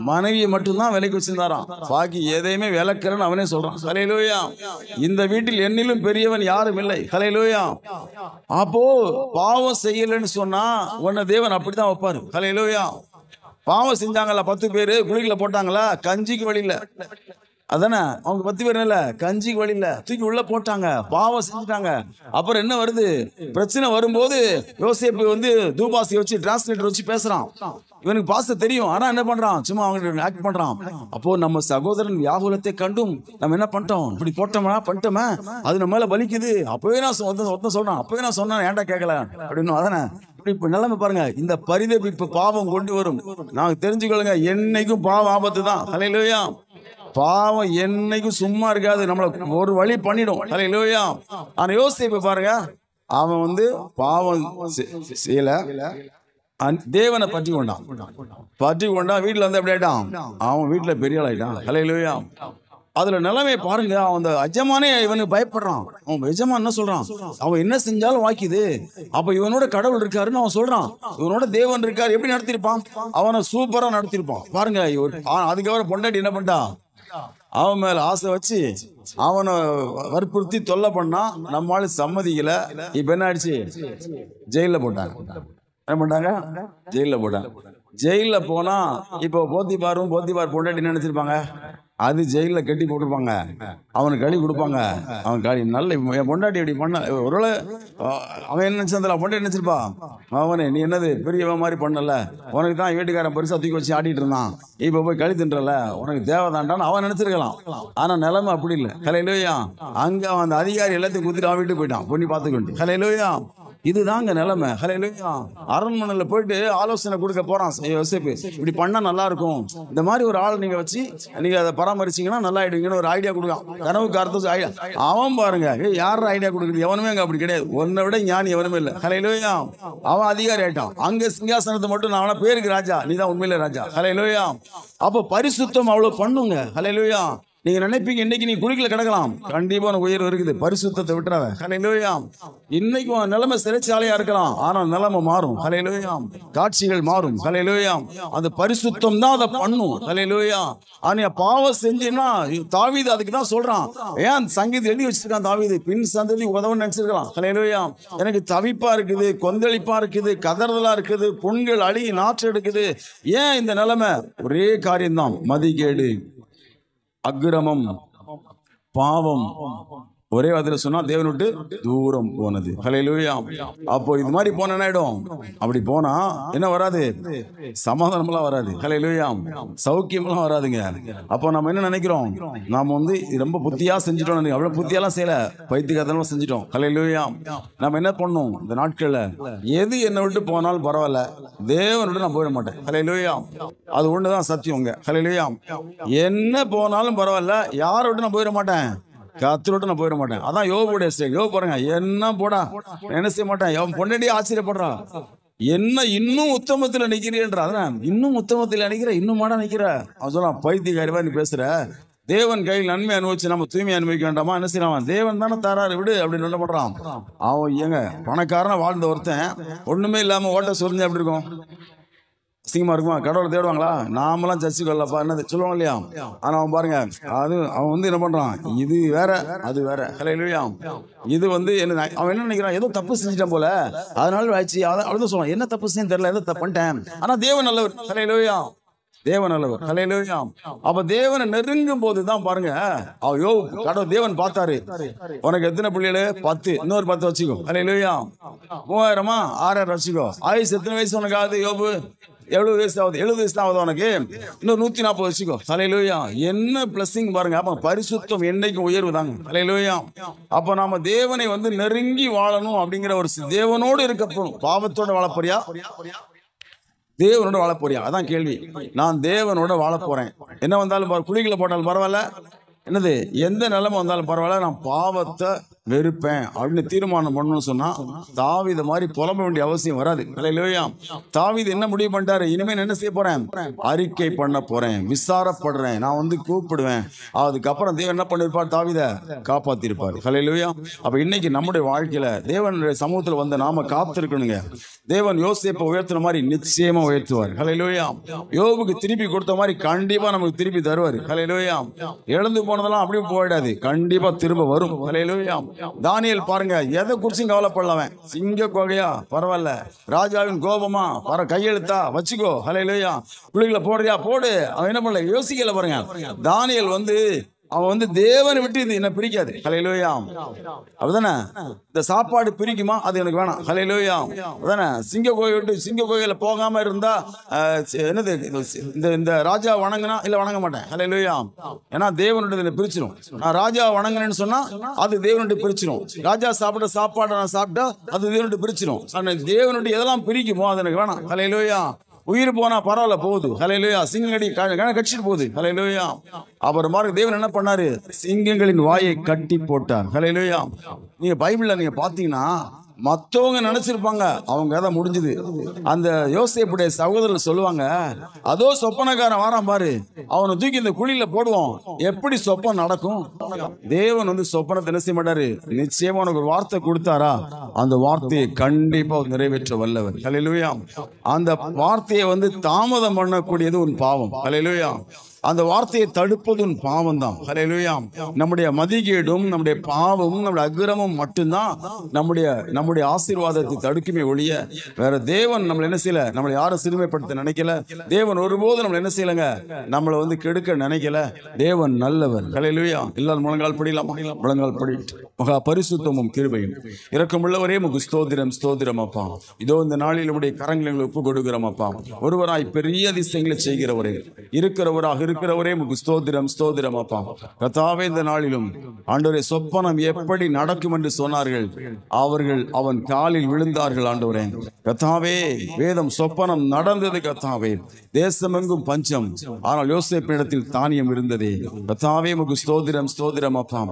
Speaker 1: மனைவியை மட்டும்தான் விலைக்கு வச்சிருந்தாராம், பாக்கி எதையுமே விலக்கிறன்னு அவனே சொல்றான். ஹல்லேலூயா. இந்த வீட்டில் என்னிலும் பெரியவன் யாரும் இல்லை. ஹல்லேலூயா. அப்போ பாவம் செய்யலன்னு சொன்னா உன்னை தேவன் அப்படித்தான் வைப்பாரு. ஹல்லேலூயா. பாவம் செஞ்சாங்களா 10 பேரு, குளிக்கல போட்டாங்களா, கஞ்சிக்கு வழியில, அதானே அவங்க 10 பேர் இல்ல, கஞ்சிக்கு வழியில தூக்கி உள்ள போட்டாங்க, பாவம் செஞ்சுட்டாங்க. அப்புறம் என்ன வருது? பிரச்சனை வரும்போது யோசேப்பு தூபாசி வச்சு டிரான்ஸ்லேட்டர் வச்சு பேசுறான். இவனுக்கு பாச தெரியும், ஆனா என்ன பண்றான்? சும்மா அவங்க ஆக்ட் பண்றான். அப்போ நம்ம சகோதரன் வியாகுலத்தை கண்டும் நம்ம என்ன பண்ணிட்டோம்? இப்படி போட்டோமா பண்ணிட்டோமா, அது நம்ம மேல வலிக்குது. அப்பவே நான் சொல்றான், அப்பவே நான் சொன்னேன், ஏன்டா கேட்கல அப்படின்னு. அதானே இப்படி நிலைமை பாருங்க. இந்த பரிதபிப்பு பாவம் கொண்டு வரும். நாங்க தெரிஞ்சுக்கொள்ளுங்க, என்னைக்கும் பாவம் ஆபத்து தான். ஹல்லேலூயா. பாவம் என்னைக்கும் சும்மா இருக்காது, நம்மள ஒரு வழி பண்ணிடும். ஹல்லேலூயா. ஆனா யோசிப்பு பாருங்க, அவன் பாவம் செய்யல, தேவனை பற்றி கொண்டான். வீட்டுல எப்படி ஆயிட்டான்? அவன் வீட்டுல பெரிய ஆள் ஆயிட்டான். ஹல்லேலூயா. அதுல நிலைமை பாருங்க. அவன் எஜமானே இவனுக்கு பயப்படுறான். அவன் எஜமான் என்ன சொல்றான்? அவன் என்ன செஞ்சாலும் வாக்கிது. அப்ப இவனோட கடவுள் இருக்காருன்னு அவன் சொல்றான், இவனோட தேவன் இருக்காரு. எப்படி நடத்திருப்பான்? அவனை சூப்பரா நடத்திருப்பான் பாருங்க. அதுக்கப்புறம் பொண்டாட்டி என்ன பண்ணிட்டான்? அவன் மேல ஆசை வச்சு அவனை வற்புறுத்தி தொல்லை பண்ணா, நம்மளால சம்மதிக்கல. இப்ப என்ன ஆயிடுச்சு? ஜெயில போட்டாங்க. என்ன பண்ணாங்க? ஜெயில போட்டாங்க. ஜெயில போனா இப்போ போத்திபார் பொண்டாட்டி நினைச்சிருப்பாங்க, அது ஜெயில கட்டி போட்டிருப்பாங்க, அவனுக்கு களி கொடுப்பாங்க. அவன் களி நல்ல பொண்டாட்டி இப்படி பண்ண, ஒருவேளை அவன் என்ன நினைச்சா பொண்டாட்டி நினைச்சிருப்பா, அவனே நீ என்னது பெரியவன் மாதிரி பண்ணல, உனக்கு தான் வீட்டுக்காரன் பெருசா தூக்கி வச்சு ஆடிட்டு இருந்தான், இப்ப போய் களி தின்றல, உனக்கு தேவைதான்டான்னு அவன் நினைச்சிருக்கலாம். ஆனா நிலைமை அப்படி இல்லை. ஹல்லேலூயா. அங்க அவன் அந்த அதிகாரி எல்லாத்தையும் குத்திட்டு அவன் வீட்டுக்கு போயிட்டான், பொண்ணி பார்த்துக்கிட்டு. ஹல்லேலூயா. இதுதாங்க நிலைமை. ஹல்லேலூயா. அரண்மனையில போயிட்டு ஆலோசனை கொடுக்க போறான் யோசேப்பு, இப்படி பண்ணா நல்லா இருக்கும், இந்த மாதிரி ஒரு ஆள் நீங்க வச்சு நீங்க அதை பராமரிச்சீங்கன்னா நல்லா ஆயிடுவீங்கன்னு ஒரு ஐடியா கொடுக்கலாம். கனவுக்கு அர்த்தம் ஐடியா. அவன் பாருங்க, யாரும் ஐடியா கொடுக்குறது? எவனுமே அங்க அப்படி கிடையாது. உன்னை விட ஞானி எவனுமே இல்லை. ஹல்லேலூயா. அவன் அதிகாரி ஆயிட்டான். அங்க சிங்காசனத்தை மட்டும் நான் அவன பேருக்கு ராஜா, நீதான் உண்மையில ராஜா. ஹல்லேலூயா. அப்ப பரிசுத்தம் அவ்வளவு பண்ணுங்க. ஹல்லேலூயா. நீங்க நினைப்பீங்க இன்னைக்கு நீ குழிக்கல கிடக்கலாம், கண்டிப்பா உயர்வு இருக்குது. பரிசுத்தத்தை விட்டுறாத. ஹல்லேலூயா. இன்னைக்கு நிலைமை சிறைச்சாலையா இருக்கலாம், ஆனா நிலைமை மாறும். ஹல்லேலூயா. காட்சிகள் மாறும். ஹல்லேலூயா. அந்த பரிசுத்தம் தான் அதை பண்ணும். ஹல்லேலூயா. ஆனா பாவம் செஞ்சுன்னா தாவீது அதுக்கு தான் சொல்றான். ஏன் சங்கீதம் எழுதி வச்சிருக்கான் தாவீது? பின் சந்ததி உதவும் நினைச்சிருக்கலாம். ஹல்லேலூயா. எனக்கு தவிப்பா இருக்குது, கொந்தளிப்பா இருக்குது, கதறலா இருக்குது, புண்கள் அழுகி நாற்று எடுக்குது. ஏன் இந்த நிலைமை? ஒரே காரியம்தான், மதிகேடு, அக்கிரமம், பாவம். ஒரே வார்த்தையில சொன்னா தேவன் விட்டு தூரம் போனது. ஹல்லேலூயா. அப்போ இது மாதிரி போன என்ன ஆயிடும்? அப்படி போனா என்ன வராது? சமாதானம்லாம் வராது. ஹல்லேலூயா. சௌக்கியம்லாம் வராதுங்க. அப்போ நம்ம என்ன நினைக்கிறோம்? நாம ரொம்ப புத்தியா செஞ்சுட்டோம். அவ்வளவு புத்தியெல்லாம் செய்யல, பைத்தியக்காரத்தனமா செஞ்சுட்டோம். ஹல்லேலூயா. நம்ம என்ன பண்ணோம்? இந்த நாட்கள்ல எது என்னை விட்டு போனாலும் பரவாயில்ல, தேவன் விட்டு நான் போயிட மாட்டேன். ஹல்லேலூயா. அது ஒண்ணுதான் சத்தியங்க. ஹல்லேலூயா. என்ன போனாலும் பரவாயில்ல, யாரை விட்டு நான் போயிட மாட்டேன், கர்த்தரோட நான் போயிட மாட்டேன். அதான் யோபுடைய ஸ்டைல். யோபு பாருங்க, என்ன போடா என்ன செய்ய மாட்டேன். அவன் பொண்டாட்டியே ஆச்சரியப்படுறான், என்ன இன்னும் உத்தமத்தில் நிற்கிறேன்ற, அதான் இன்னும் உத்தமத்தில் நினைக்கிற, இன்னும் மாட நிற்கிற. அவன் சொன்னான், பைத்தியக்காரிவா நீ பேசுற, தேவன் கையில் நன்மை அனுபவிச்சு நம்ம தூய்மை அனுபவிக்க வேண்டாமா, என்ன செய்யலாம், தேவன் தானே தாராரு விடு அப்படின்னு என்ன பண்றான். அவன் ஏங்க பணக்காரனா வாழ்ந்த ஒருத்தன் ஒண்ணுமே இல்லாம ஓட்ட சொரிஞ்சு எப்படி இருக்கும், அசிங்கமா இருக்குமா? கடவுளை தேடுவாங்களா? நாமெல்லாம் சர்ச்சுக்கு வரலப்பா என்ன சொல்லுவாங்க இல்லையா? ஆனா அவன் பாருங்க, அது அவன் வந்து என்ன பண்றான், இது வேற அது வேற. ஹல்லேலூயா. இது வந்து என்ன, அவன் என்ன நினைக்கிறான், ஏதோ தப்பு செஞ்சிட்டான் போல, அதனால ஆச்சு. அவ்வளவுதான் சொல்லுவான், என்ன தப்பு செஞ்சு தெரியல, ஏதோ தப்பு பண்ணிட்டேன். ஆனா தேவன் நல்லவர். ஹல்லேலூயா. தேவன் நல்லவர். ஹல்லேலூயா. அப்ப தேவனை நெருங்கும் போதுதான் பாருங்க, ஐயோ கடவுள் தேவன் பார்த்தாரு, உனக்கு எத்தனை பிள்ளைகளு? 10, இன்னொரு 10 வச்சுக்கோ. ஹல்லேலூயா. 3000 6000 வச்சுக்கோ. ஆயுசு எத்தனை வயசு உனக்கு ஆகுது? யோபு 70 வயசு ஆகுது. 70 வயசு தான் ஆகுது உனக்கு, இன்னும் 140 வச்சுக்கோ. ஹல்லேலூயா. என்ன பிளஸிங் பாருங்க. அப்ப பரிசுத்தம் என்னைக்கும் உயர்வு தாங்க. ஹல்லேலூயா. அப்ப நாம தேவனை வந்து நெருங்கி வாழணும் அப்படிங்கிற ஒரு தேவனோடு இருக்க போகணும். பாவத்தோட வாழ போறியா, தேவனோட வாழ போறியா? அதான் கேள்வி. நான் தேவனோட வாழ போறேன், என்ன வந்தாலும் குழிகளை போட்டாலும் பரவாயில்ல, என்னது எந்த நிலைமை வந்தாலும் பரவாயில்ல, நான் பாவத்தை வெறுப்பேன் அப்படின்னு தீர்மானம் பண்ணணும்னு சொன்னா தாவீது மாதிரி புலம்ப வேண்டிய அவசியம் வராது. ஹல்லேலூயா. தாவீது என்ன முடிவு பண்ணிட்டாரு, இனிமே என்ன செய்ய போறேன், அறிக்கை பண்ண போறேன், விசாரப்படுறேன், நான் வந்து கூப்பிடுவேன். அதுக்கப்புறம் தேவன் என்ன பண்ணிருப்பார், தாவீதை காப்பாத்திருப்பார். ஹல்லேலூயா. அப்ப இன்னைக்கு நம்முடைய வாழ்க்கையில தேவனுடைய சமூகத்துல வந்து நாம காத்திருக்கணுங்க. தேவன் யோசேப்பை உயர்த்துற மாதிரி நிச்சயமா உயர்த்துவார். ஹல்லேலூயா. யோபுக்கு திருப்பி கொடுத்த மாதிரி கண்டிப்பா நமக்கு திருப்பி தருவார். ஹல்லேலூயா. இழந்து போனதெல்லாம் அப்படியே போயிடாது, கண்டிப்பா திரும்ப வரும். ஹல்லேலூயா. தானியேல் பாருங்க, எதை குறிச்சும் கவலைப்படலாம். சிங்க கோகையா பரவாயில்ல, ராஜாவின் கோபமா கையெழுத்தா வச்சுக்கோ. ஹல்லேலூயா. பிள்ளைகளை போடுறியா போடு, அவன் என்ன பண்ணல யோசிக்கல பாருங்க. தானியேல் வந்து அவன் வந்து தேவனை விட்டு இது என்ன பிரிக்காது. ஹல்லேலூயா. அப்படிதானே, இந்த சாப்பாடு பிரிக்குமா, அது எனக்கு வேணாம். ஹல்லேலூயா. அப்படிதானே, சிங்க கோயை விட்டு சிங்க கோயில போகாம இருந்தா என்னது, இந்த ராஜா வணங்கினா இல்ல வணங்க மாட்டேன். ஹல்லேலூயா. ஏன்னா தேவனுடைய பிரிச்சிடும். நான் ராஜா வணங்கினேன்னு சொன்னா அது தேவனுடைய பிரிச்சிடும். ராஜா சாப்பிட்ட சாப்பாடு நான் சாப்பிட்டா அது தேவனுடைய பிரிச்சிடும். தேவனுடைய எதெல்லாம் பிரிக்குமோ அது எனக்கு வேணாம். ஹல்லேலூயா. உயிர் போனா பரவாயில்ல போகுது. ஹல்லேலூயா. சிங்கங்கடி கடிச்சிட்டு போகுது. ஹல்லேலூயா. அப்புறம் மாதிரி தேவன் என்ன பண்ணாரு, சிங்கங்களின் வாயை கட்டி போட்டார். ஹல்லேலூயா. நீங்க பைபிள்ல நீங்க பாத்தீங்கன்னா மற்றவங்க நினைச்சிருப்பாங்க அவங்க கதை முடிஞ்சது. அந்த யோசேப்புடைய சகோதரர் சொல்லுவாங்க, அதோ சொப்பனக்காரன் வாரான் பாரு, அவனை தூக்கி இந்த குழியில போடுவோம், எப்படி சொப்பனம் நடக்கும். தேவன் வந்து சொப்பனத்தை என்ன செய்ய மாட்டாரு, நிச்சயமா உனக்கு ஒரு வார்த்தை கொடுத்தாரா, அந்த வார்த்தையை கண்டிப்பா நிறைவேற்ற வல்லவர். ஹல்லேலூயா. அந்த வார்த்தையை வந்து தாமதம் பண்ணக்கூடியது உன் பாவம். ஹல்லேலூயா. அந்த வார்த்தையை தடுப்பது உன் பாவம் தான். ஹல்லேலூயா. நம்முடைய மதிகேடும் நம்முடைய பாவமும் நம்முடைய அக்கிரமும் மட்டும்தான் நம்முடைய ஆசீர்வாதத்தை தடுக்குமே ஒழிய வேற தேவன் நம்மளை என்ன செய்யல, நம்மளை யாரும் சிறுமைப்படுத்த நினைக்கல. தேவன் ஒருபோது நம்மளை என்ன செய்யலங்க, நம்மளை வந்து கெடுக்க நினைக்கல. தேவன் நல்லவர். ஹல்லேலூயா. எல்லாரும் முழங்கால் படியலாமா? முழங்கால் படி. மகா பரிசுத்தமும் கிருபையும் இரக்கமுள்ளவரே உமக்கு ஸ்தோத்திரம், ஸ்தோத்திரம் அப்பா. இதோ இந்த நாளில் நம்முடைய கரங்களை ஒப்பு கொடுக்கிறோம் அப்பா. ஒருவராய் பெரிய அதிசயங்களை செய்கிறவரே, இருக்கிறவராக இருக்கிறவரே உமக்கு ஸ்தோத்திரம், ஸ்தோத்திரம் அப்பா. கர்த்தாவே, இந்த நாளிலும் ஆண்டவரே சொப்பனம் எப்படி நடக்கும் என்று சொன்னார்கள், அவர்கள் அவன் காலில் விழுந்தார்கள். ஆண்டவரே கர்த்தாவே, வேதம் சொப்பனம் நடந்தது. கர்த்தாவே, தேசமெங்கும் பஞ்சம், ஆனால் யோசேப்பினிடத்தில் தானியம் இருந்ததே. கர்த்தாவே உமக்கு ஸ்தோத்திரம், ஸ்தோத்திரம் அப்பா.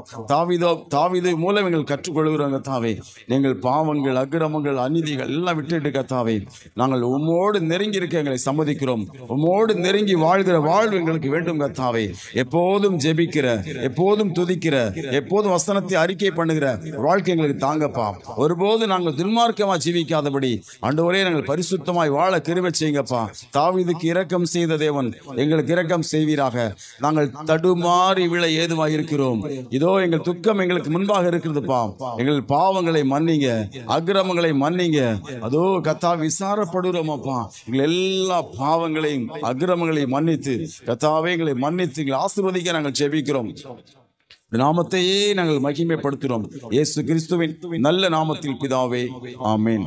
Speaker 1: தாவீது மூலம் எங்கள் கற்றுக்கொள்கிறோம். கர்த்தாவே, எங்கள் பாவங்கள் அக்கிரமங்கள் அநீதிகள் எல்லாம் விட்டுட்டு கர்த்தாவே, நாங்கள் உம்மோடு நெருங்கி இருக்க எங்களை சம்மதிக்கிறோம். உம்மோடு நெருங்கி வாழ்கிற வாழ்வு எங்களுக்கு வேண்டும். கர்த்தாவே, எப்போதும் ஜெபிக்கிற, எப்போதும் துதிக்கிற, எப்போதும் வசனத்தை அறிக்கை பண்ணுகிற வாழ்க்கை எங்களுக்கு தாங்கப்பா. ஒருபோது நாங்கள் துன்மார்க்கமா ஜீவிக்காதபடி ஆண்டவரே நாங்கள் பரிசுத்தமாய் வாழ கிருபை செய்யுங்கப்பா. தாவீதுக்கு இரக்கம் செய்த தேவன் எங்களுக்கு இரக்கம் செய்வீராக. நாங்கள் தடுமாறி விழ ஏதுவாக இருக்கிறோம். இதோ எங்கள் துக்கம் எங்களுக்கு முன்பாக இருக்கிறதுப்பா. எங்கள் பாவங்களை மன்னிங்க, அக்கிரமங்களை மன்னிங்க. அதோ கர்த்தா விசாரப்படுகிறோம் அப்பா. எங்கள் எல்லா பாவங்களையும் அக்கிரமங்களையும் மன்னித்து கர்த்தாவே எங்களை மன்னித்து எங்களை ஆசீர்வதிக்க நாங்கள் ஜெபிக்கிறோம். நாமத்தையே நாங்கள் மகிமைப்படுத்துகிறோம். இயேசு கிறிஸ்துவின் நல்ல நாமத்தில் பிதாவே, ஆமென்.